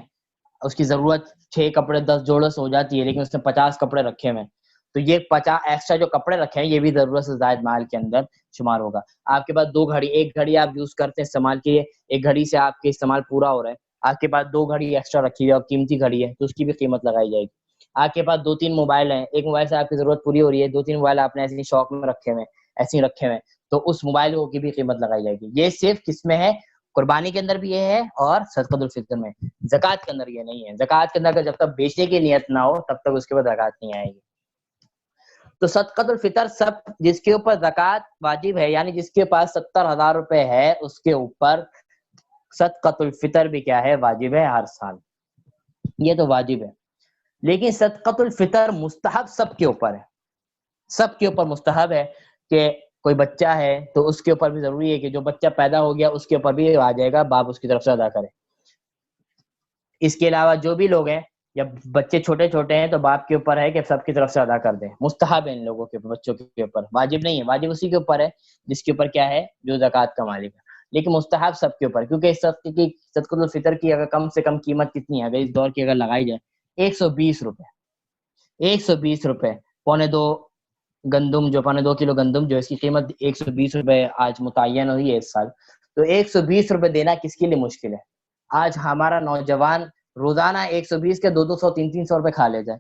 اس کی ضرورت 6 کپڑے 10 جوڑوں سے ہو جاتی ہے، لیکن اس نے 50 کپڑے رکھے ہوئے ہیں، تو یہ 50 ایکسٹرا جو کپڑے رکھے ہیں یہ بھی ضرورت سے زائد مال کے اندر شمار ہوگا. آپ کے پاس 2 گھڑی، ایک گھڑی آپ یوز کرتے ہیں استعمال کے لیے، ایک گھڑی سے آپ کے استعمال پورا ہو رہا ہے، آپ کے پاس 2 گھڑی ایکسٹرا رکھی ہے اور قیمتی گھڑی ہے تو اس کی بھی قیمت لگائی جائے گی. آپ کے پاس 2-3 موبائل ہیں، ایک موبائل سے آپ کی ضرورت پوری ہو رہی ہے، 2-3 موبائل آپ نے ایسے شوق میں رکھے ہوئے، ایسے ہی رکھے ہوئے، تو اس موبائل کی بھی قیمت لگائی جائے گی. یہ صرف کس میں ہے؟ قربانی کے اندر بھی یہ ہے اور صدقۃ الفطر میں. زکوٰۃ کے اندر یہ نہیں ہے. زکوٰۃ کے اندر جب تک بیچنے کی نیت نہ ہو تب تک اس کے بعد زکوٰۃ نہیں آئے گی. تو صدقۃ الفطر سب جس کے اوپر زکوٰۃ واجب ہے، یعنی جس کے پاس 70,000 روپے ہے اس کے اوپر صدقۃ الفطر بھی کیا ہے؟ واجب ہے ہر سال. یہ تو واجب ہے. لیکن صدقۃ الفطر مستحب سب کے اوپر ہے. سب کے اوپر مستحب ہے کہ کوئی بچہ ہے تو اس کے اوپر بھی ضروری ہے کہ جو بچہ پیدا ہو گیا اس کے اوپر بھی آ جائے گا، باپ اس کی طرف سے ادا کرے. اس کے علاوہ جو بھی لوگ ہیں، جب بچے چھوٹے چھوٹے ہیں تو باپ کے اوپر ہے کہ سب کی طرف سے ادا کر دیں. مستحب ہے ان لوگوں کے بچوں کے اوپر، واجب نہیں ہے. واجب اسی کے اوپر ہے جس کے اوپر کیا ہے؟ جو زکوٰۃ کا مالک ہے. لیکن مستحب سب کے اوپر، کیونکہ اس صدقۃ الفطر کی اگر کم سے کم قیمت کتنی ہے؟ اگر اس دور کی اگر لگائی جائے 120 روپے، 120 روپے، 2.25 گندم، جو 2.25 کلو گندم جو اس کی قیمت 120 روپے آج متعین ہوئی ہے اس سال. تو 120 روپے دینا کس کے لیے مشکل ہے؟ آج ہمارا نوجوان روزانہ 120 کے 200 300 روپے کھا لے جائے.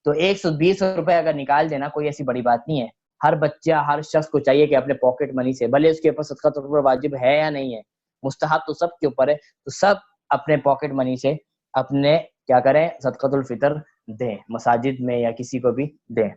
تو 120 روپے اگر نکال دینا کوئی ایسی بڑی بات نہیں ہے. ہر بچہ، ہر شخص کو چاہیے کہ اپنے پاکٹ منی سے، بھلے اس کے اوپر صدقۃ الفطر واجب ہے یا نہیں ہے، مستحب تو سب کے اوپر ہے، تو سب اپنے پاکٹ منی سے اپنے کیا کریں؟ صدقۃ الفطر دیں، مساجد میں یا کسی کو بھی دیں.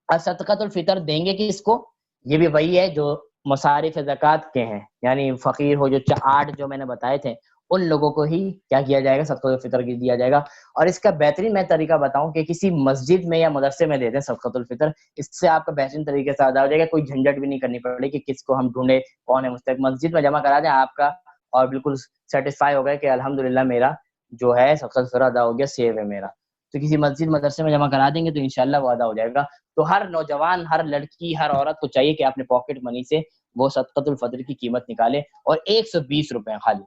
اور صدقۃ الفطر دیں گے کس کو؟ یہ بھی وہی ہے جو مصارف زکوٰۃ کے ہیں، یعنی فقیر ہو، جو 8 جو میں نے بتائے تھے ان لوگوں کو ہی کیا کیا جائے گا؟ صدقۃ الفطر کی دیا جائے گا. اور اس کا بہترین میں طریقہ بتاؤں کہ کسی مسجد میں یا مدرسے میں دے دیں صدقۃ الفطر. اس سے آپ کا بہترین طریقے سے ادا ہو جائے گا، کوئی جھنجٹ بھی نہیں کرنی پڑے کہ کس کو ہم ڈھونڈے، کون ہے مستحق. مسجد میں جمع کرا دیں آپ کا، اور بالکل سیٹسفائی ہو گئے کہ الحمدللہ میرا جو ہے صدقۃ الفطر ادا ہو گیا، سیو ہے میرا. تو کسی مسجد مدرسے میں جمع کرا دیں گے تو انشاءاللہ وہ ادا ہو جائے گا. تو ہر نوجوان، ہر لڑکی، ہر عورت کو چاہیے کہ اپنے پاکٹ منی سے وہ صدقۃ الفطر کی قیمت نکالے. اور 120 روپے خالی.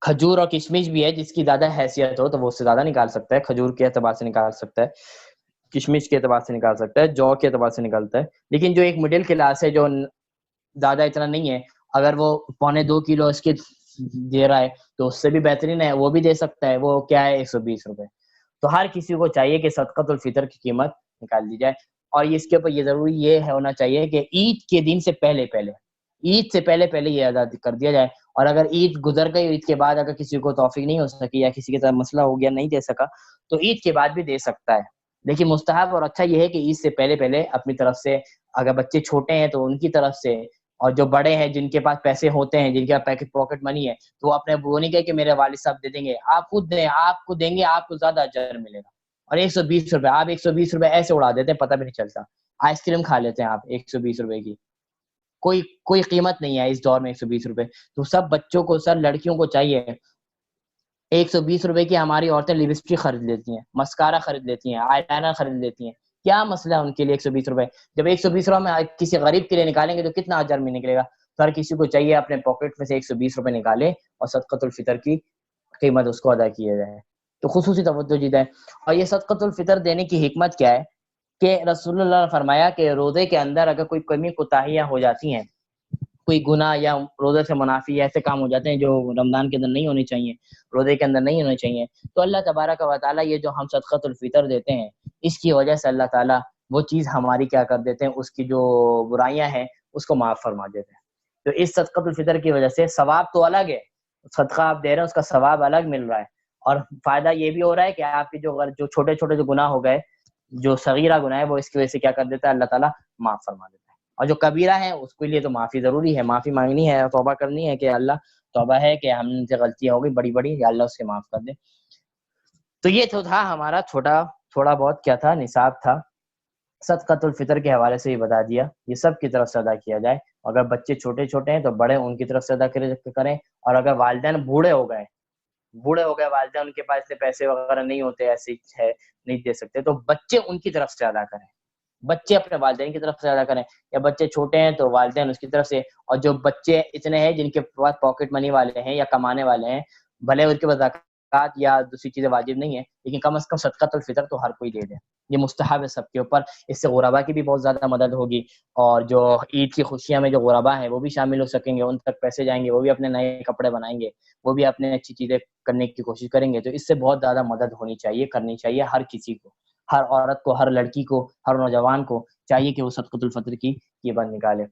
کھجور اور کشمش بھی ہے، جس کی زیادہ حیثیت ہو تو وہ اس سے زیادہ نکال سکتا ہے. کھجور کے اعتبار سے نکال سکتا ہے، کشمش کے اعتبار سے نکال سکتا ہے، جو کے اعتبار سے نکالتا ہے. لیکن جو ایک مڈل کلاس ہے، جو زیادہ اتنا نہیں ہے، اگر وہ 2.25 کلو اس کے دے رہا ہے تو اس سے بھی بہترین ہے، وہ بھی دے سکتا ہے. وہ کیا ہے؟ 120 روپے. تو ہر کسی کو چاہیے کہ صدقۃ الفطر کی قیمت نکال دی جائے. اور اس کے اوپر یہ ضروری یہ ہونا چاہیے کہ عید کے دن سے پہلے یہ ادا کر دیا جائے. اور اگر عید گزر گئی، عید کے بعد اگر کسی کو توفیق نہیں ہو سکی یا کسی کے ساتھ مسئلہ ہو گیا نہیں دے سکا تو عید کے بعد بھی دے سکتا ہے. لیکن مستحب اور اچھا یہ ہے کہ عید سے پہلے اپنی طرف سے، اگر بچے چھوٹے ہیں تو ان کی طرف سے، اور جو بڑے ہیں جن کے پاس پیسے ہوتے ہیں، جن کے پاکٹ منی ہے، تو وہ اپنے وہ نہیں کہے کہ میرے والد صاحب دے دیں گے. آپ خود دیں، آپ کو دیں گے آپ کو زیادہ اجر ملے گا. اور 120 روپے، آپ 120 روپے ایسے اڑا دیتے ہیں، پتہ بھی نہیں چلتا. آئس کریم کھا لیتے ہیں آپ 120 روپے کی، کوئی قیمت نہیں ہے اس دور میں 120 روپے. تو سب بچوں کو، سب لڑکیوں کو چاہیے. 120 روپے کی ہماری عورتیں لپسٹک خرید لیتی ہیں، مسکارا خرید لیتی ہیں، آئی لائنر خرید لیتی ہیں. کیا مسئلہ ہے ان کے لیے 120 روپے؟ جب 120 روپے میں کسی غریب کے لیے نکالیں گے تو کتنا اجر میں نکلے گا. تو ہر کسی کو چاہیے اپنے پاکٹ میں سے 120 روپے نکالے اور صدقۃ الفطر کی قیمت اس کو ادا کیا جائے. تو خصوصی توجہ دی جائے. اور یہ صدقۃ الفطر دینے کی حکمت کیا ہے کہ رسول اللہ نے فرمایا کہ روزے کے اندر اگر کوئی کمی کوتاہیاں ہو جاتی ہیں، کوئی گناہ یا روزے سے منافی ایسے کام ہو جاتے ہیں جو رمضان کے اندر نہیں ہونے چاہیے، روزے کے اندر نہیں ہونے چاہیے، تو اللہ تبارک و تعالیٰ یہ جو ہم صدقۃ الفطر دیتے ہیں اس کی وجہ سے اللہ تعالیٰ وہ چیز ہماری کیا کر دیتے ہیں، اس کی جو برائیاں ہیں اس کو معاف فرما دیتے ہیں. تو اس صدقۃ الفطر کی وجہ سے ثواب تو الگ ہے، صدقہ آپ دے رہے ہیں اس کا ثواب الگ مل رہا ہے، اور فائدہ یہ بھی ہو رہا ہے کہ آپ کی جو چھوٹے چھوٹے جو گناہ ہو گئے، جو صغیرہ گناہ ہے، وہ اس کی وجہ سے کیا کر دیتا ہے، اللہ تعالیٰ معاف فرما دیتا ہے. اور جو کبیرہ ہے اس کے لیے تو معافی ضروری ہے، معافی مانگنی ہے، توبہ کرنی ہے کہ اللہ توبہ ہے کہ ہم سے غلطیاں ہو گئی بڑی یا اللہ اس کے معاف کر دے. تو یہ تو تھا ہمارا تھوڑا بہت کیا تھا، نصاب تھا. صدقۃ الفطر کے حوالے سے یہ بتا دیا، یہ سب کی طرف سے ادا کیا جائے. اگر بچے چھوٹے ہیں تو بڑے ان کی طرف سے ادا کریں. اور اگر والدین بوڑھے ہو گئے والدین، ان کے پاس اتنے پیسے وغیرہ نہیں ہوتے، ایسے ہے نہیں دے سکتے، تو بچے ان کی طرف سے ادا کریں. بچے اپنے والدین کی طرف سے ادا کریں، یا بچے چھوٹے ہیں تو والدین اس کی طرف سے. اور جو بچے اتنے ہیں جن کے پاس پاکٹ منی والے ہیں یا کمانے والے ہیں، بھلے ان کے پاس زکوٰۃ یا دوسری چیزیں واجب نہیں ہیں، لیکن کم از کم صدقۃ الفطر تو ہر کوئی دے دے، یہ مستحب ہے سب کے اوپر. اس سے غربا کی بھی بہت زیادہ مدد ہوگی، اور جو عید کی خوشیاں میں جو غربا ہیں وہ بھی شامل ہو سکیں گے، ان تک پیسے جائیں گے، وہ بھی اپنے نئے کپڑے بنائیں گے، وہ بھی اپنے اچھی چیزیں کرنے کی کوشش کریں گے. تو اس سے بہت زیادہ مدد ہونی چاہیے، کرنی چاہیے ہر کسی کو، ہر عورت کو، ہر لڑکی کو، ہر نوجوان کو چاہیے کہ وہ صدقۃ الفطر کی قیمت نکالے.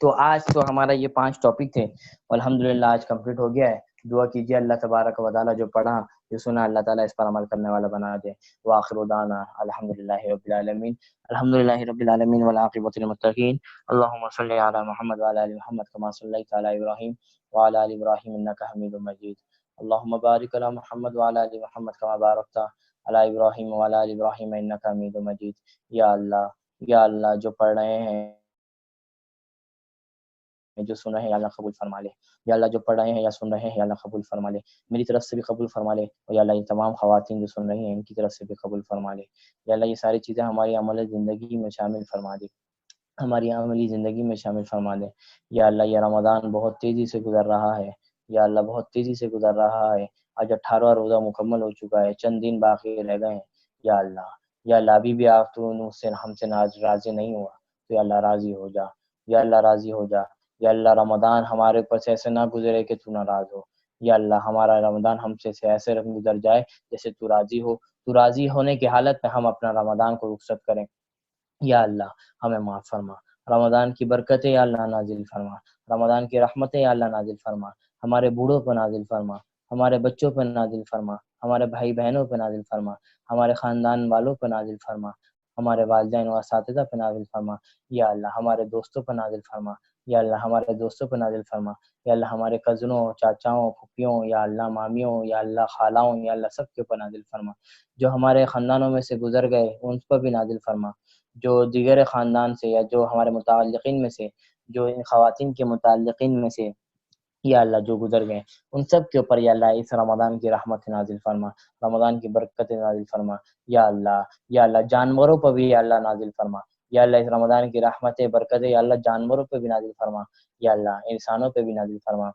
تو آج تو ہمارا یہ 5 ٹاپک تھے، الحمدللہ آج کمپلیٹ ہو گیا ہے. دعا کیجیے اللہ تبارک و تعالیٰ جو پڑھا جو سنا اللہ تعالیٰ اس پر عمل کرنے والا بنا دے. وآخر دعوانا الحمدللہ رب العالمین. الحمدللہ رب العالمین والعاقبۃ للمتقین. اللهم صل علی محمد وعلی آل محمد كما صلیت علی ابراہیم وعلی آل ابراہیم انک حمید مجید. اللهم بارک علی محمد وعلی آل محمد كما بارکت علی ابراہیم وعلی آل ابراہیم انک حمید مجید. یا اللہ جو پڑھ رہے ہیں، جو سن رہے ہیں، یا اللہ قبول فرما لے. یا اللہ جو پڑھ رہے ہیں یا سن رہے ہیں، یا اللہ قبول فرما لے، میری طرف سے بھی قبول فرما لے، اور یا اللہ یہ تمام خواتین جو سن رہی ہیں ان کی طرف سے بھی قبول فرما لے. یا اللہ یہ ساری چیزیں ہماری عملی زندگی میں شامل فرما دے، ہماری عملی زندگی میں شامل فرما دے. یا اللہ یہ رمضان بہت تیزی سے گزر رہا ہے، یا اللہ بہت تیزی سے گزر رہا ہے. آج 18واں روزہ مکمل ہو چکا ہے، چند دن باقی رہ گئے ہیں. یا اللہ ابھی بھی آپ تو ہم سے راضی نہیں ہوا، تو یا اللہ راضی ہو جا. یا اللہ راضی ہو جا. یا اللہ رمضان ہمارے اوپر سے ایسے نہ گزرے کہ تو ناراض ہو. یا اللہ ہمارا رمضان ہم سے ایسے گزر جائے جیسے تو راضی ہو. تو راضی ہونے کی حالت میں ہم اپنا رمضان کو رخصت کریں. یا اللہ ہمیں معاف فرما. رمضان کی برکتیں یا اللہ نازل فرما، رمضان کی رحمتیں یا اللہ نازل فرما. ہمارے بوڑھوں پہ نازل فرما، ہمارے بچوں پہ نازل فرما، ہمارے بھائی بہنوں پہ نازل فرما، ہمارے خاندان والوں پہ نازل فرما، ہمارے والدین و اساتذہ پہ نازل فرما. یا اللہ ہمارے دوستوں پہ نازل فرما. یا اللہ ہمارے دوستوں پہ نازل فرما. یا اللہ ہمارے کزنوں، چاچاؤں، پھوپھیوں، یا اللہ مامیوں، یا اللہ خالاؤں، یا اللہ سب کے اوپر نازل فرما. جو ہمارے خاندانوں میں سے گزر گئے ان پر بھی نازل فرما. جو دیگر خاندان سے یا جو ہمارے متعلقین میں سے، جو ان خواتین کے متعلقین میں سے یا اللہ جو گزر گئے ان سب کے اوپر یا اللہ اس رمضان کی رحمت نازل فرما، رمضان کی برکت نازل فرما. یا اللہ جانوروں پر بھی یا اللہ نازل فرما. یا اللہ اس رمضان کی رحمت برکت یا اللہ جانوروں پہ بھی نازل فرما. یا اللہ انسانوں پہ بھی نازل فرما.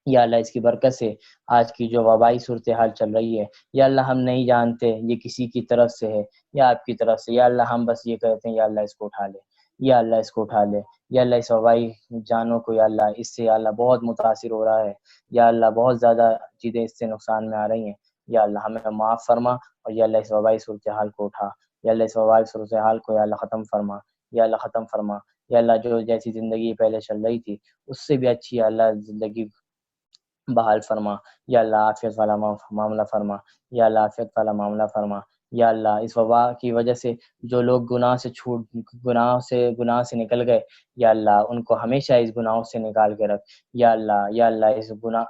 یا اللہ اس کی برکت سے آج کی جو وبائی صورتحال چل رہی ہے یا اللہ ہم نہیں جانتے یہ کسی کی طرف سے ہے یا آپ کی طرف سے. یا اللہ ہم بس یہ کہتے ہیں یا اللہ اس کو اٹھا لے، یا اللہ اس کو اٹھا لے. یا اللہ اس وبائی جانوں کو یا اللہ اس سے یا اللہ بہت متاثر ہو رہا ہے، یا اللہ بہت زیادہ چیزیں اس سے نقصان میں آ رہی ہیں. یا اللہ ہمیں معاف فرما، اور یا اللہ اس وبائی صورتحال کو اٹھا. یا اللہ اس وبائی صورتحال کو یا اللہ ختم فرما. یا اللہ ختم فرما. یا اللہ جو جیسی زندگی پہلے چل رہی تھی اس سے بھی اچھی یا اللہ زندگی بحال فرما. یا اللہ عافیت والا معاملہ فرما. یا اللہ عافیت والا معاملہ فرما. یا اللہ اس وبا کی وجہ سے جو لوگ گناہ سے نکل گئے یا اللہ ان کو ہمیشہ اس گناہوں سے نکال کے رکھ. یا اللہ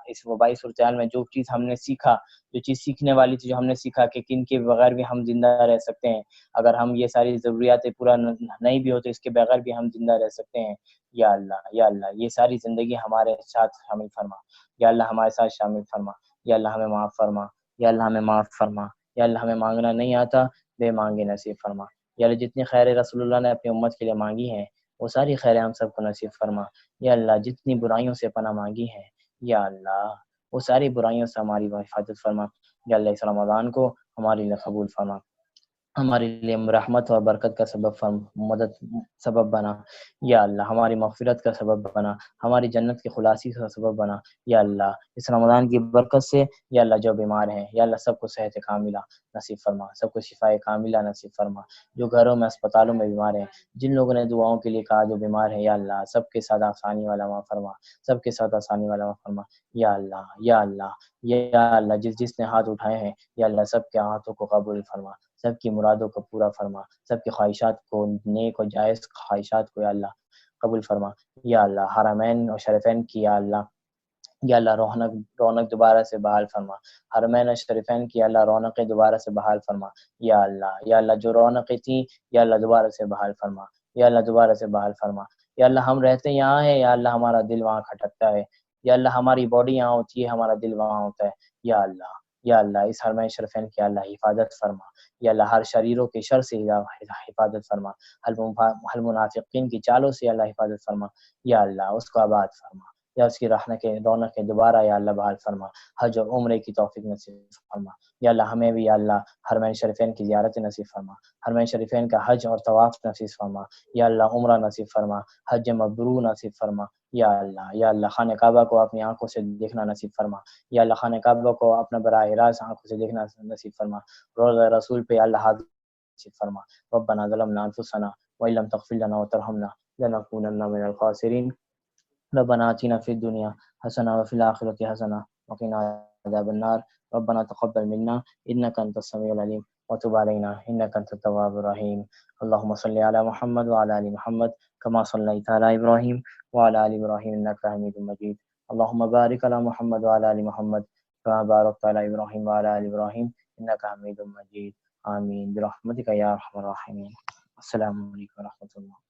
اس وبائی صورتحال میں جو چیز ہم نے سیکھا، جو چیز سیکھنے والی تھی، جو ہم نے سیکھا کہ کن کے بغیر بھی ہم زندہ رہ سکتے ہیں، اگر ہم یہ ساری ضروریات پورا نہیں بھی ہوتے اس کے بغیر بھی ہم زندہ رہ سکتے ہیں. یا اللہ یہ ساری زندگی ہمارے ساتھ شامل فرما. یا اللہ ہمارے ساتھ شامل فرما. یا اللہ ہمیں معاف فرما. یا اللہ ہمیں معاف فرما. یا اللہ ہمیں مانگنا نہیں آتا، بے مانگے نصیب فرما. یا اللہ جتنی خیر رسول اللہ نے اپنی امت کے لیے مانگی ہیں وہ ساری خیریں ہم سب کو نصیب فرما. یا اللہ جتنی برائیوں سے پناہ مانگی ہیں یا اللہ وہ ساری برائیوں سے ہماری حفاظت فرما. یا اللہ اس رمضان کو ہمارے لیے قبول فرما، ہمارے لیے رحمت اور برکت کا سبب بنا. یا اللہ ہماری مغفرت کا سبب بنا، ہماری جنت کی خلاصی کا سبب بنا. یا اللہ اس رمضان کی برکت سے یا اللہ جو بیمار ہیں یا اللہ سب کو صحت کاملہ نصیب فرما، سب کو شفاء کاملہ نصیب فرما. جو گھروں میں اسپتالوں میں بیمار ہیں، جن لوگوں نے دعاؤں کے لیے کہا جو بیمار ہیں یا اللہ سب کے ساتھ آسانی والا معاف فرما، سب کے ساتھ آسانی والا معاف فرما. یا اللہ جس نے ہاتھ اٹھائے ہیں یا اللہ سب کے ہاتھوں کو قبول فرما، سب کی مرادوں کو پورا فرما، سب کی خواہشات کو، نیک اور جائز خواہشات کو یا اللہ قبول فرما. یا اللہ حرمین اور شریفین کی یا اللہ رونق دوبارہ سے بحال فرما. حرمین اور شریفین کی یا اللہ رونقیں دوبارہ سے بحال فرما. یا اللہ جو رونقیں تھیں یا اللہ دوبارہ سے بحال فرما. یا اللہ دوبارہ سے بحال فرما. یا اللہ ہم رہتے یہاں ہیں یا اللہ ہمارا دل وہاں کھٹکتا ہے، یا اللہ ہماری باڈی یہاں ہوتی ہے ہمارا دل وہاں ہوتا ہے. یا اللہ اس حرمین شریفین کی اللہ حفاظت فرما. یا اللہ ہر شریروں کے شر سے حفاظت فرما، ہر منافقین کی چالوں سے اللہ حفاظت فرما. یا اللہ اس کو آباد فرما. یا اس کی رونق دوبارہ یا اللہ بحال فرما، حج اور عمرے کی توفیق نصیب فرما، یا اللہ ہمیں بھی یا اللہ حرمین شریفین کی زیارت نصیب فرما، حرمین شریفین کا حج اور طواف نصیب فرما، یا اللہ عمرہ نصیب فرما، حج مبرور نصیب فرما، یا اللہ خانہ کعبہ کو اپنی آنکھوں سے دیکھنا نصیب فرما، یا اللہ خانہ کعبہ کو اپنا براہ راست آنکھوں سے دیکھنا نصیب فرما، روضہ رسول پہ اللہ حاضر نصیب فرما۔ ربنا ظلمنا انفسنا وان لم تغفر لنا وترحمنا لنكونن من الخاسرین۔ ربنا آتنا في الدنيا حسنة وفي الآخرة حسنة وقنا عذاب النار۔ ربنا تقبل منا إنك أنت السميع العليم وتب علينا إنك أنت التواب الرحيم۔ اللهم صل على محمد وعلى آل محمد كما صليت على إبراهيم وعلى آل إبراهيم إنك حميد مجيد۔ اللهم بارك على محمد وعلى آل محمد كما باركت على إبراهيم وعلى آل إبراهيم إنك حميد مجيد۔ آمين برحمتك يا أرحم الراحمين۔ السلام عليكم ورحمة الله۔